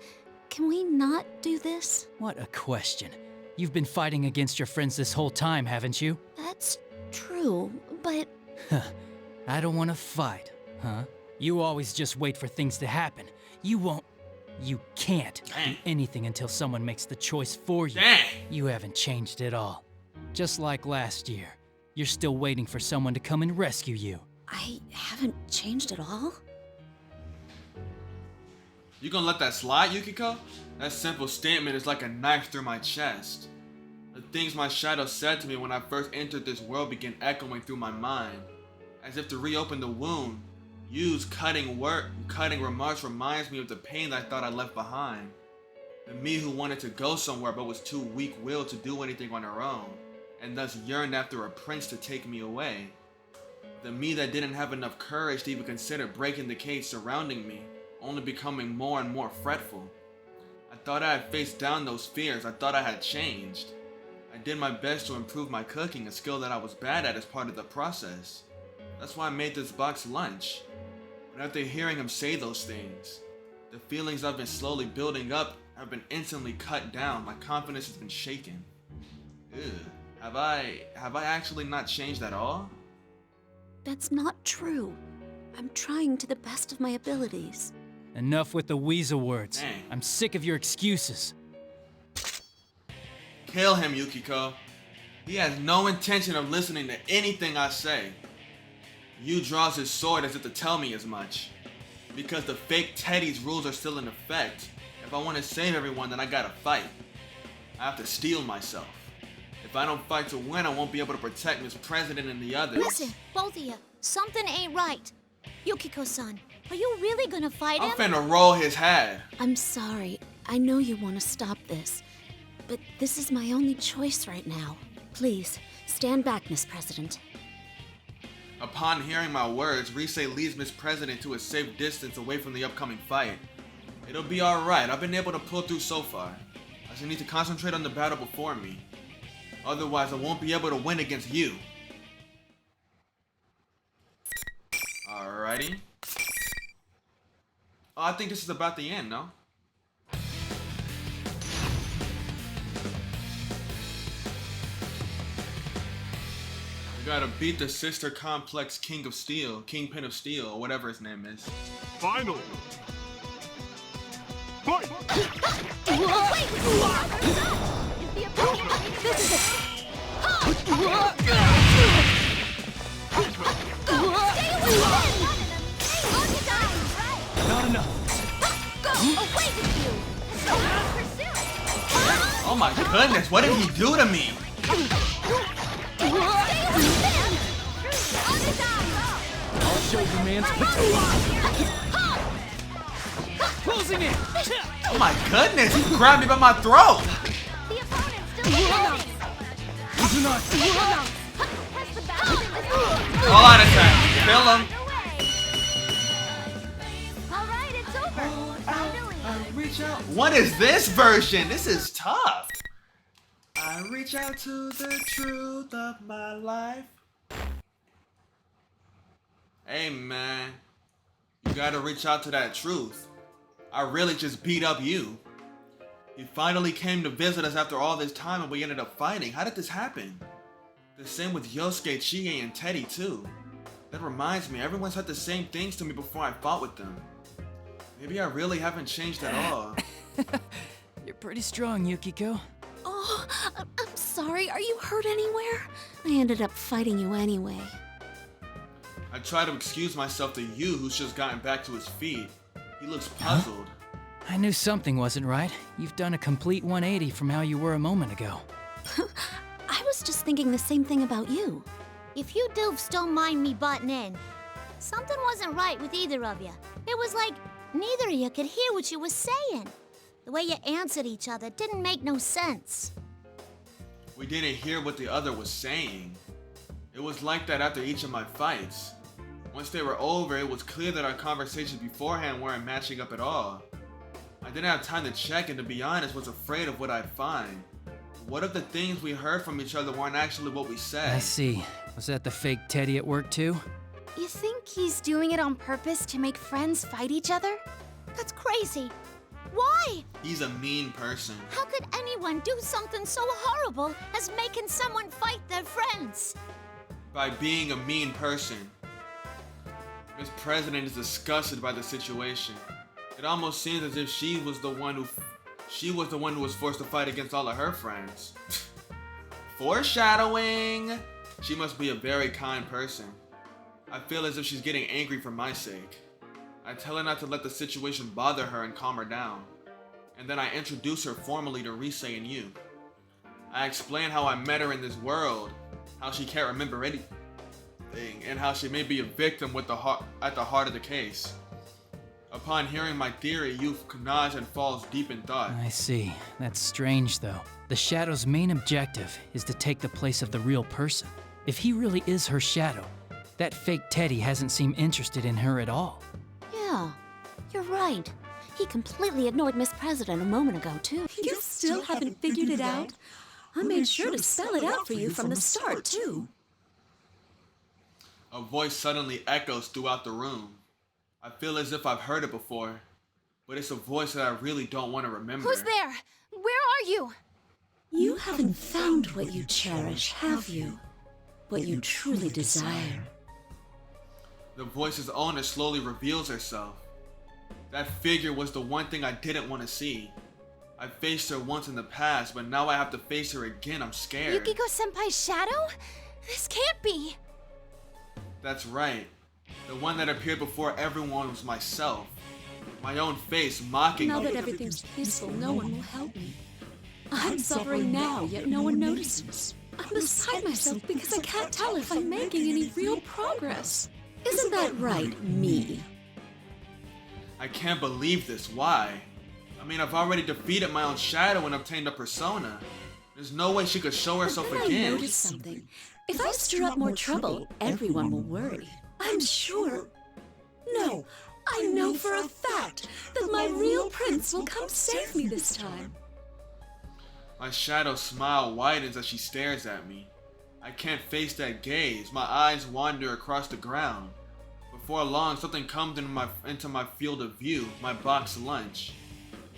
Can we not do this? What a question. You've been fighting against your friends this whole time, haven't you? That's true, but... I don't want to fight, huh? You always just wait for things to happen. You won't... You can't do anything until someone makes the choice for you. You haven't changed at all. Just like last year. You're still waiting for someone to come and rescue you. I haven't changed at all? You gonna let that slide, Yukiko? That simple statement is like a knife through my chest. The things my shadow said to me when I first entered this world began echoing through my mind. As if to reopen the wound, Yu's cutting remarks reminds me of the pain that I thought I left behind. The me who wanted to go somewhere but was too weak-willed to do anything on her own, and thus yearned after a prince to take me away. The me that didn't have enough courage to even consider breaking the cage surrounding me, only becoming more and more fretful. I thought I had faced down those fears. I thought I had changed. I did my best to improve my cooking, a skill that I was bad at as part of the process. That's why I made this box lunch. But after hearing him say those things, the feelings I've been slowly building up have been instantly cut down. My confidence has been shaken. Ew. Have I actually not changed at all? That's not true. I'm trying to the best of my abilities. Enough with the weasel words. Dang. I'm sick of your excuses. Kill him, Yukiko. He has no intention of listening to anything I say. Yu draws his sword as if to tell me as much. Because the fake Teddy's rules are still in effect. If I want to save everyone, then I gotta fight. I have to steel myself. If I don't fight to win, I won't be able to protect Miss President and the others. Listen, both of you, something ain't right. Yukiko-san, are you really gonna fight him? I'm finna roll his head. I'm sorry. I know you want to stop this. But this is my only choice right now. Please, stand back, Miss President. Upon hearing my words, Rise leads Miss President to a safe distance away from the upcoming fight. It'll be alright. I've been able to pull through so far. I just need to concentrate on the battle before me. Otherwise, I won't be able to win against you. Alrighty. Oh, I think this is about the end, no? We gotta beat the sister complex Kingpin of Steel, or whatever his name is. Final. Fight! Not enough. Oh my goodness, what did he do to me? I'll show you, man. Closing in. Oh my goodness, he grabbed me by my throat. All out attack. Kill him. Alright, it's over. Reach out. What is this version? This is tough. I reach out to the truth of my life. Hey man, you gotta reach out to that truth. I really just beat up you. He finally came to visit us after all this time and we ended up fighting. How did this happen? The same with Yosuke, Chie, and Teddy too. That reminds me, everyone said the same things to me before I fought with them. Maybe I really haven't changed at all. You're pretty strong, Yukiko. Oh, I'm sorry. Are you hurt anywhere? I ended up fighting you anyway. I try to excuse myself to you, who's just gotten back to his feet. He looks puzzled. I knew something wasn't right. You've done a complete 180 from how you were a moment ago. I was just thinking the same thing about you. If you doofs don't mind me butting in, something wasn't right with either of you. It was like neither of you could hear what you were saying. The way you answered each other didn't make no sense. We didn't hear what the other was saying. It was like that after each of my fights. Once they were over, it was clear that our conversations beforehand weren't matching up at all. I didn't have time to check and, to be honest, was afraid of what I'd find. What if the things we heard from each other weren't actually what we said? I see. Was that the fake Teddy at work too? You think he's doing it on purpose to make friends fight each other? That's crazy. Why? He's a mean person. How could anyone do something so horrible as making someone fight their friends? By being a mean person. Miss President is disgusted by the situation. It almost seems as if she was the one who was forced to fight against all of her friends. Foreshadowing! She must be a very kind person. I feel as if she's getting angry for my sake. I tell her not to let the situation bother her and calm her down. And then I introduce her formally to Rise and you. I explain how I met her in this world, how she can't remember anything, and how she may be a victim at the heart of the case. Upon hearing my theory, Youth nods and falls deep in thought. I see. That's strange, though. The Shadow's main objective is to take the place of the real person. If he really is her Shadow, that fake Teddy hasn't seemed interested in her at all. Yeah, you're right. He completely ignored Miss President a moment ago, too. You still haven't figured it out? I made sure to spell it out for you from the start, too. A voice suddenly echoes throughout the room. I feel as if I've heard it before, but it's a voice that I really don't want to remember. Who's there? Where are you? You haven't found what you cherish, have you? What you truly desire. The voice's owner slowly reveals herself. That figure was the one thing I didn't want to see. I faced her once in the past, but now I have to face her again. I'm scared. Yukiko-senpai's shadow? This can't be. That's right. The one that appeared before everyone was myself. My own face mocking me. Now that everything's peaceful, no one will help me. I'm suffering now, yet no one notices. I'm beside myself because I can't tell if I'm making any real progress. Isn't that right, me? I can't believe this. Why? I mean, I've already defeated my own shadow and obtained a persona. There's no way she could show herself again. I noticed something. If I stir up more trouble, everyone will worry. I'm sure. No, I know for a fact that my real prince will come save me this time. My shadow's smile widens as she stares at me. I can't face that gaze. My eyes wander across the ground. Before long, something comes into my field of view, my box lunch.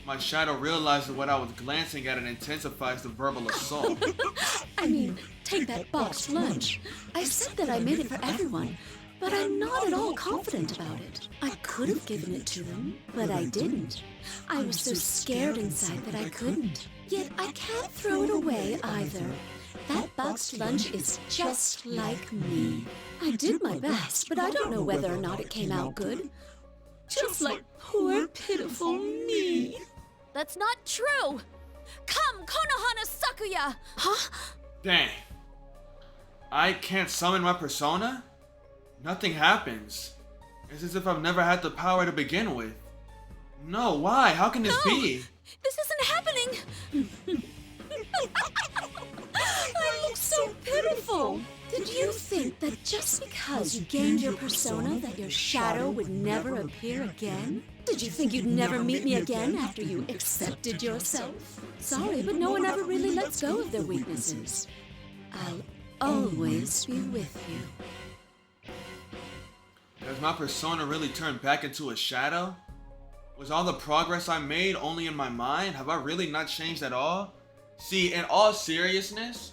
My shadow realizes what I was glancing at and intensifies the verbal assault. I mean, take that boxed lunch. I said that I made it for everyone, but I'm not at all confident about it. I could have given it to them, but I didn't. I was so scared inside that I couldn't. Yet I can't throw it away either. That boxed lunch is just like me. I did my best, but I don't know whether or not it came out good. Just like poor, pitiful me. That's not true! Come, Konohana Sakuya! Huh? Dang. I can't summon my persona? Nothing happens. It's as if I've never had the power to begin with. No, why? How can this be? This isn't happening! I look so pitiful! Did you think that just because you gained your persona that your shadow would never appear again? Did you think you'd never meet me again after you accepted yourself? Sorry, but no one ever really lets go of their weaknesses. I'll always be with you. Has my persona really turned back into a shadow? Was all the progress I made only in my mind? Have I really not changed at all? See, in all seriousness,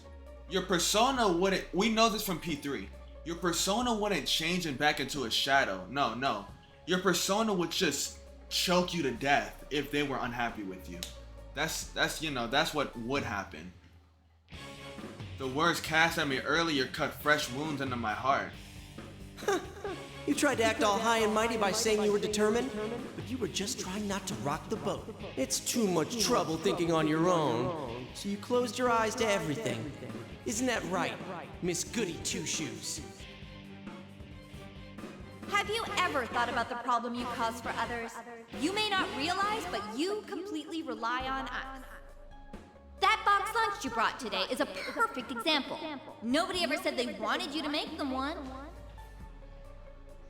your persona wouldn't, we know this from P3, your persona wouldn't change and back into a shadow. No. Your persona would just choke you to death if they were unhappy with you. That's what would happen. The words cast at me earlier cut fresh wounds into my heart. You tried to act all high and mighty by saying you were determined, but you were just trying not to rock the boat. It's too much trouble thinking on your own, so you closed your eyes to everything. Isn't that right, Miss Goody Two-Shoes? Have you ever thought about the problem you cause for others? You may not realize, but you completely rely on us. That box lunch you brought today is a perfect example. Nobody ever said they wanted you to make them one.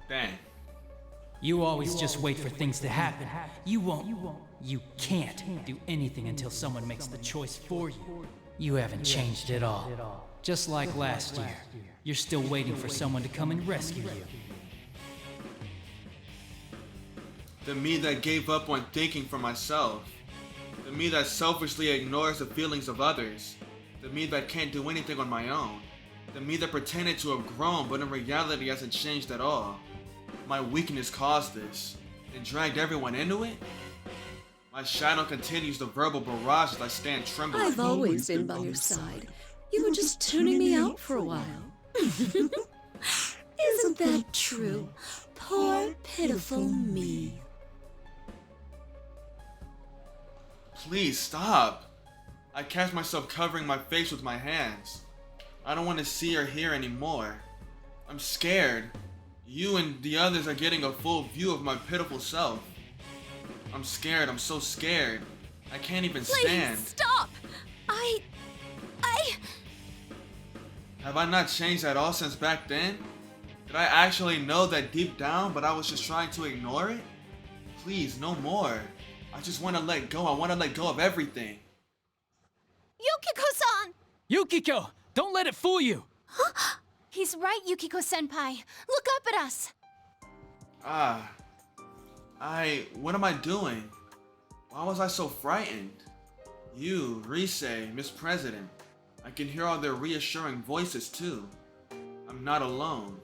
Dang. You always just wait for things to happen. You can't do anything until someone makes the choice for you. You haven't changed at all. Just like last year, you're still waiting for someone to come and rescue you. The me that gave up on thinking for myself. The me that selfishly ignores the feelings of others. The me that can't do anything on my own. The me that pretended to have grown but in reality hasn't changed at all. My weakness caused this and dragged everyone into it. My shadow continues the verbal barrage as I stand trembling. I've always been by your side. You were just tuning me out for a while. Isn't that true? Poor, pitiful me. Please stop. I catch myself covering my face with my hands. I don't want to see or hear anymore. I'm scared. You and the others are getting a full view of my pitiful self. I'm scared. I'm so scared. I can't even stand. Please stop! Have I not changed at all since back then? Did I actually know that deep down, but I was just trying to ignore it? Please, no more. I just want to let go. I want to let go of everything. Yukiko-san! Yukiko! Don't let it fool you! He's right, Yukiko-senpai. Look up at us! What am I doing? Why was I so frightened? You, Rise, Miss President. I can hear all their reassuring voices too. I'm not alone.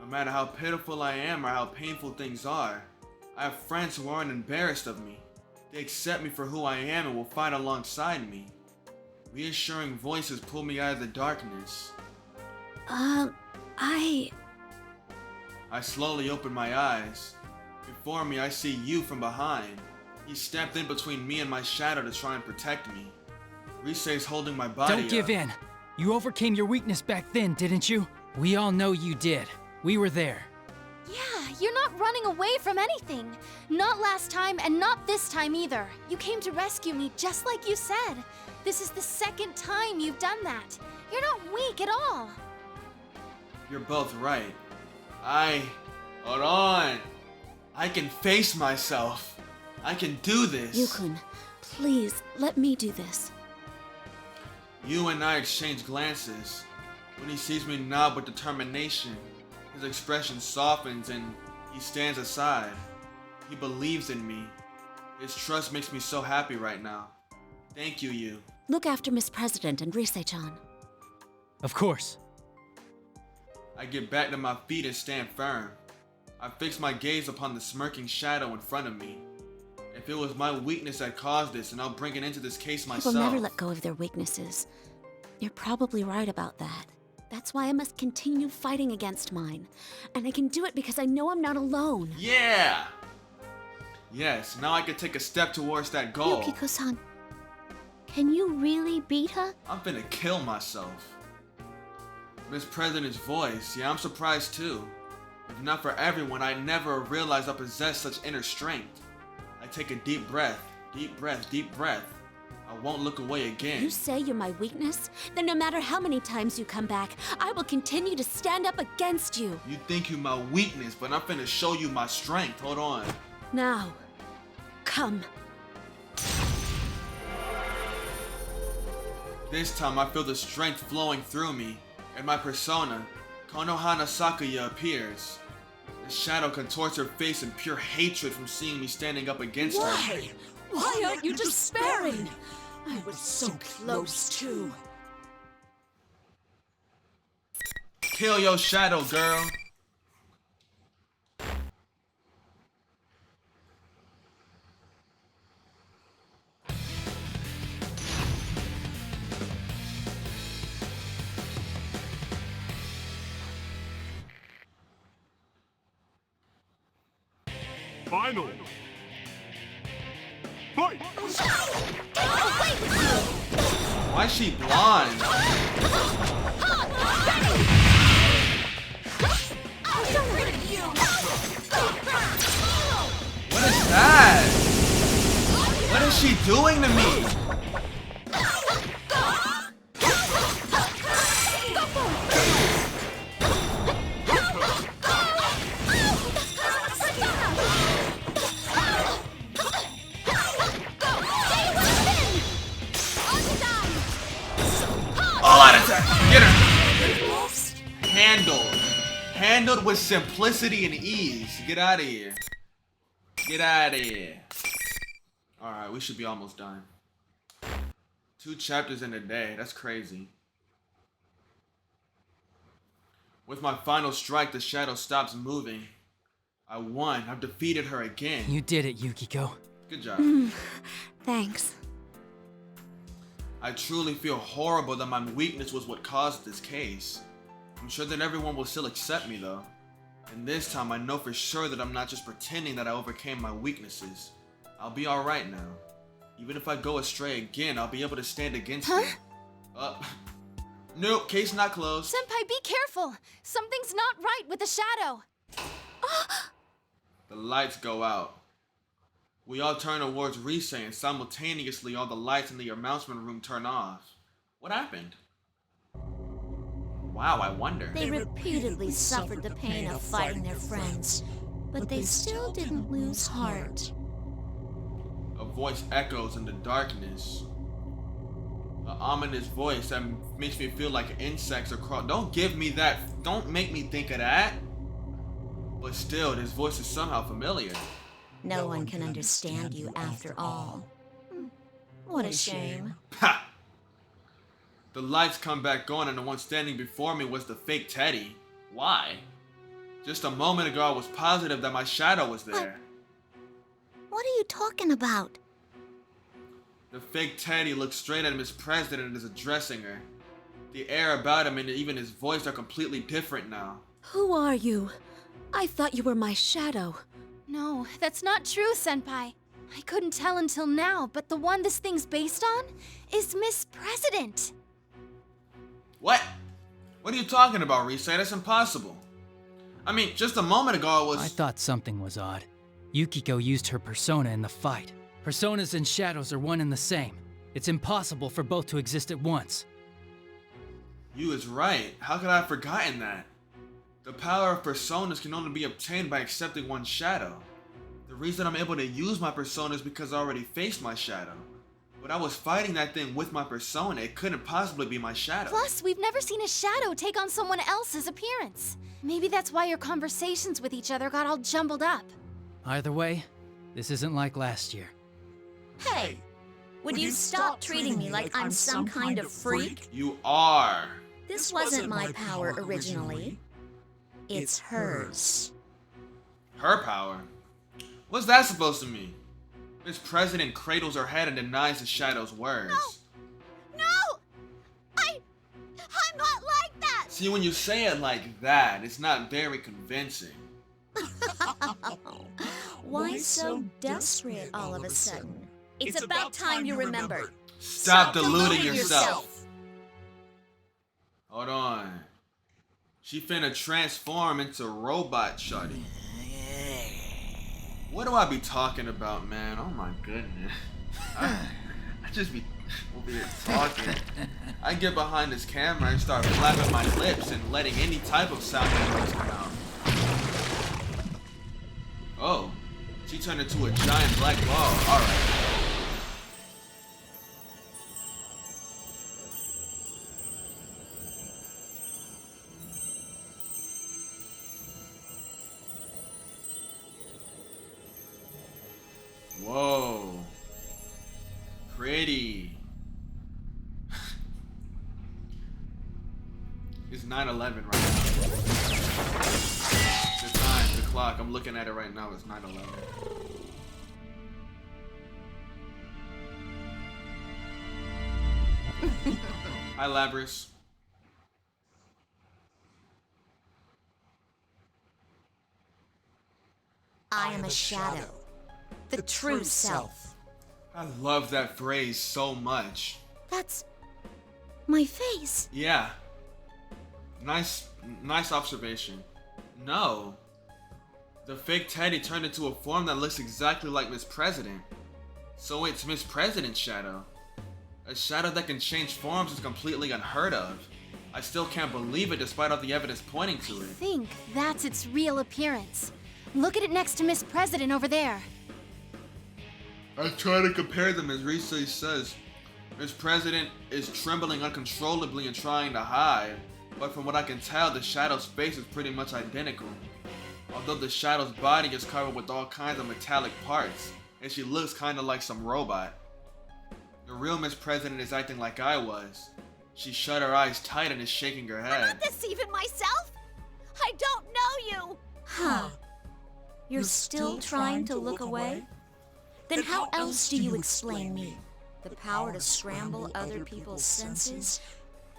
No matter how pitiful I am or how painful things are, I have friends who aren't embarrassed of me. They accept me for who I am and will fight alongside me. Reassuring voices pull me out of the darkness. I slowly open my eyes. Before me, I see you from behind. He stepped in between me and my shadow to try and protect me. Rise's holding my body Don't give in. You overcame your weakness back then, didn't you? We all know you did. We were there. Yeah, you're not running away from anything. Not last time and not this time either. You came to rescue me just like you said. This is the second time you've done that. You're not weak at all. You're both right. Hold on. I can face myself. I can do this. Yukun, please, let me do this. You and I exchange glances. When he sees me nod with determination, his expression softens and he stands aside. He believes in me. His trust makes me so happy right now. Thank you, you. Look after Miss President and Rise-chan. Of course. I get back to my feet and stand firm. I fix my gaze upon the smirking shadow in front of me. If it was my weakness that caused this, and I'll bring it into this case myself. People never let go of their weaknesses. You're probably right about that. That's why I must continue fighting against mine. And I can do it because I know I'm not alone. Yeah! Yes, now I can take a step towards that goal. Yukiko-san, can you really beat her? I'm finna kill myself. Miss President's voice, yeah, I'm surprised too. If not for everyone, I never realized I possessed such inner strength. I take a deep breath, deep breath, deep breath. I won't look away again. You say you're my weakness? Then no matter how many times you come back, I will continue to stand up against you. You think you're my weakness, but I'm finna show you my strength. Hold on. Now, come. This time I feel the strength flowing through me, and my persona, Konohana Sakuya, appears. The shadow contorts her face in pure hatred from seeing me standing up against her. Why? Why aren't you despairing? I was so close too. Kill your shadow, girl. Final. Fight! Why is she blonde? What is that? What is she doing to me? All out attack! Get her! Handled. Handled with simplicity and ease. Get out of here. Get out of here. Alright, we should be almost done. 2 chapters in a day. That's crazy. With my final strike, the shadow stops moving. I won. I've defeated her again. You did it, Yukiko. Good job. Thanks. I truly feel horrible that my weakness was what caused this case. I'm sure that everyone will still accept me though. And this time I know for sure that I'm not just pretending that I overcame my weaknesses. I'll be alright now. Even if I go astray again, I'll be able to stand against them. Nope, case not closed. Senpai, be careful. Something's not right with the shadow. The lights go out. We all turn towards Rise and simultaneously all the lights in the announcement room turn off. What happened? Wow, I wonder. They repeatedly suffered the pain of fighting their friends, but they still didn't lose heart. A voice echoes in the darkness. An ominous voice that makes me feel like insects are crawling. Don't give me that. Don't make me think of that. But still, this voice is somehow familiar. No one can understand you after all. What a shame. Ha! The lights come back on and the one standing before me was the fake Teddy. Why? Just a moment ago I was positive that my shadow was there. What are you talking about? The fake Teddy looks straight at Miss President and is addressing her. The air about him and even his voice are completely different now. Who are you? I thought you were my shadow. No, that's not true, Senpai. I couldn't tell until now, but the one this thing's based on is Miss President. What? What are you talking about, Rise? That's impossible. I mean, just a moment ago it was... I thought something was odd. Yukiko used her persona in the fight. Personas and shadows are one and the same. It's impossible for both to exist at once. You is right. How could I have forgotten that? The power of personas can only be obtained by accepting one's shadow. The reason I'm able to use my persona is because I already faced my shadow. But I was fighting that thing with my persona. It couldn't possibly be my shadow. Plus, we've never seen a shadow take on someone else's appearance. Maybe that's why your conversations with each other got all jumbled up. Either way, this isn't like last year. Hey, would you stop treating me like I'm some kind of freak? You are. This wasn't my power originally. It's hers. Her power? What's that supposed to mean? Miss President cradles her head and denies the shadow's words. No! I'm not like that! See, when you say it like that, it's not very convincing. Why so desperate all of a sudden? It's about time you remembered. Stop deluding yourself. Hold on. She finna transform into robot shawty. What do I be talking about, man? Oh my goodness. I just be over here talking. I get behind this camera and start flapping my lips and letting any type of sound noise come out. Oh, she turned into a giant black ball. Alright. Whoa. Pretty. It's 9:11 right now. The time, the clock. I'm looking at it right now. It's 9:11. Hi, Labrys. I am a shadow. The true self. I love that phrase so much. That's my face. Yeah. Nice observation. No. The fake Teddy turned into a form that looks exactly like Miss President. So it's Miss President's shadow. A shadow that can change forms is completely unheard of. I still can't believe it despite all the evidence pointing to I it. think that's its real appearance. Look at it next to Miss President over there. I try to compare them as Reese says. Miss President is trembling uncontrollably and trying to hide, but from what I can tell, the shadow's face is pretty much identical. Although the shadow's body is covered with all kinds of metallic parts, and she looks kinda like some robot. The real Miss President is acting like I was. She shut her eyes tight and is shaking her I'm head. not deceiving myself. I don't know you. Huh. You're still trying to look away? Then how else do you explain me? The power to scramble other people's senses?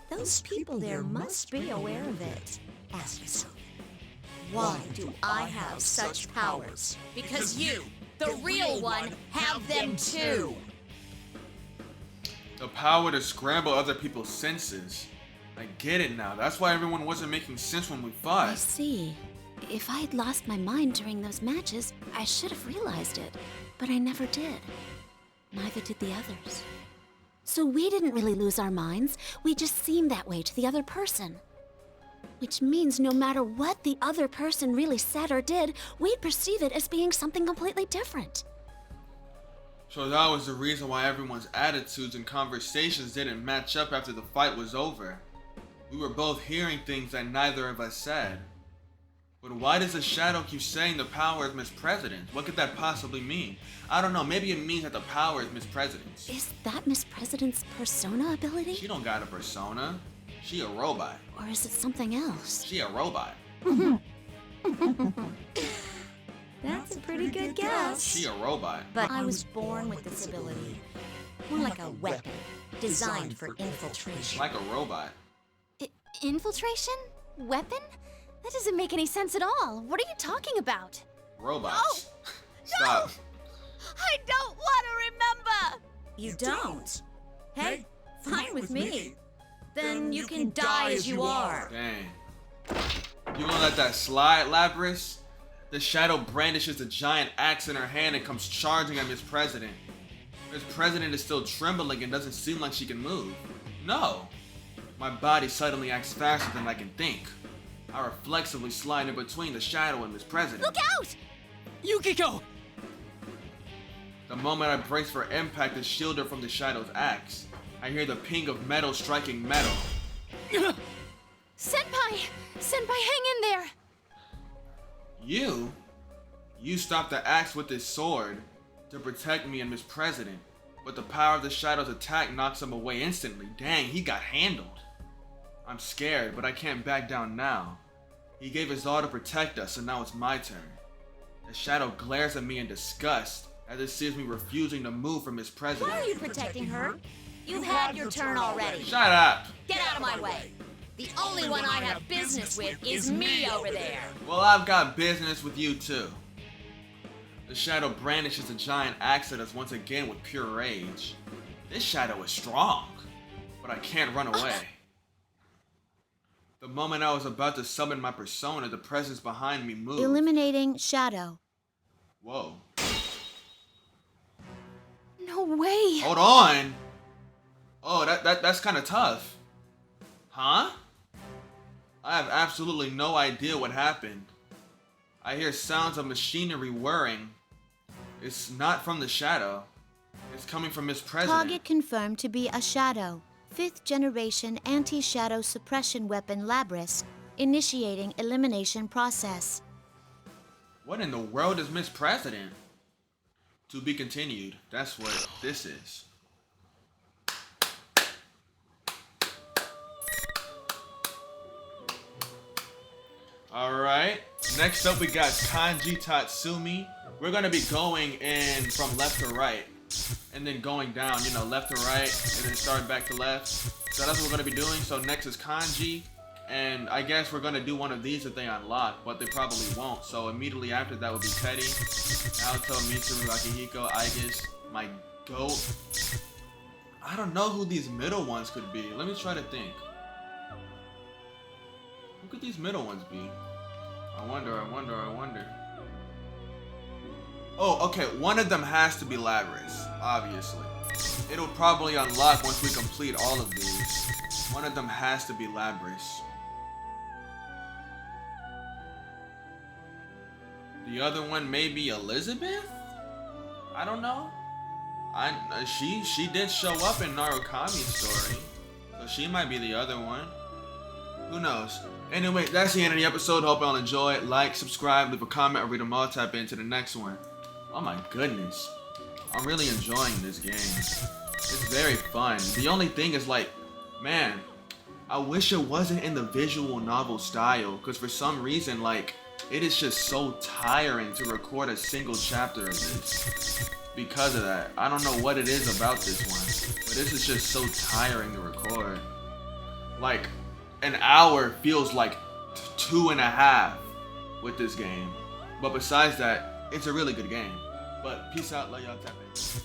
Those people there must be aware of it. Ask yourself, why do I have such powers? Because you, the real one, have them too. The power to scramble other people's senses. I get it now. That's why everyone wasn't making sense when we I fought. see. If I had lost my mind during those matches, I should have realized it. But I never did. Neither did the others. So we didn't really lose our minds. We just seemed that way to the other person. Which means no matter what the other person really said or did, we'd perceive it as being something completely different. So that was the reason why everyone's attitudes and conversations didn't match up after the fight was over. We were both hearing things that neither of us said. But why does the shadow keep saying the power is Miss President's? What could that possibly mean? I don't know, maybe it means that the power is Miss President's. Is that Miss President's persona ability? She don't got a persona. She a robot. Or is it something else? She a robot. That's a pretty good guess. She a robot. But I was born with this ability. More like a weapon, designed for infiltration. Like a robot. Infiltration? Weapon? That doesn't make any sense at all. What are you talking about? Robots. Stop. I don't want to remember! You don't? Hey, fine with me. Then you can die as you are. Dang. You gonna let that slide, Labrys? The shadow brandishes a giant axe in her hand and comes charging at Miss President. Miss President is still trembling and doesn't seem like she can move. No. My body suddenly acts faster than I can think. I reflexively slide in between the shadow and Miss President. Look out! Yukiko! The moment I brace for impact to shield her from the shadow's axe, I hear the ping of metal striking metal. Senpai! Senpai, hang in there! You stopped the axe with this sword to protect me and Miss President, but the power of the shadow's attack knocks him away instantly. Dang, he got handled. I'm scared, but I can't back down now. He gave his all to protect us, and now it's my turn. The shadow glares at me in disgust as it sees me refusing to move from Miss President. Why are you protecting her? You've had your turn already. Shut up! Get out of my way. The only one I have business with is me over there. Well, I've got business with you too. The shadow brandishes a giant axe at us once again with pure rage. This shadow is strong, but I can't run away. The moment I was about to summon my persona, the presence behind me moved. Eliminating shadow. Whoa. No way! Hold on! Oh, that's kind of tough. Huh? I have absolutely no idea what happened. I hear sounds of machinery whirring. It's not from the shadow. It's coming from Miss President. Target confirmed to be a shadow. 5th generation anti-shadow suppression weapon Labrys. Initiating elimination process. What in the world is Miss President? To be continued. That's what this is. Alright. Next up we got Kanji Tatsumi. We're gonna be going in from left to right. And then going down, you know, left to right, and then starting back to left. So that's what we're gonna be doing. So next is Kanji. And I guess we're gonna do one of these if they unlock, but they probably won't. So immediately after that would be Teddy, Naoto, Mitsuru, Akihiko, Aigis, my goat. I don't know who these middle ones could be. Let me try to think. Who could these middle ones be? I wonder. Oh, okay, one of them has to be Labrys, obviously. It'll probably unlock once we complete all of these. One of them has to be Labrys. The other one may be Elizabeth? I don't know. She did show up in Narukami's story, so she might be the other one. Who knows? Anyway, that's the end of the episode. Hope y'all enjoy it. Like, subscribe, leave a comment, or read them all. Tap into the next one. Oh my goodness. I'm really enjoying this game. It's very fun. The only thing is like, man, I wish it wasn't in the visual novel style, because for some reason, like, it is just so tiring to record a single chapter of this. Because of that. I don't know what it is about this one, but this is just so tiring to record. Like, an hour feels like 2.5 with this game. But besides that, it's a really good game. But peace out, love y'all, tap in.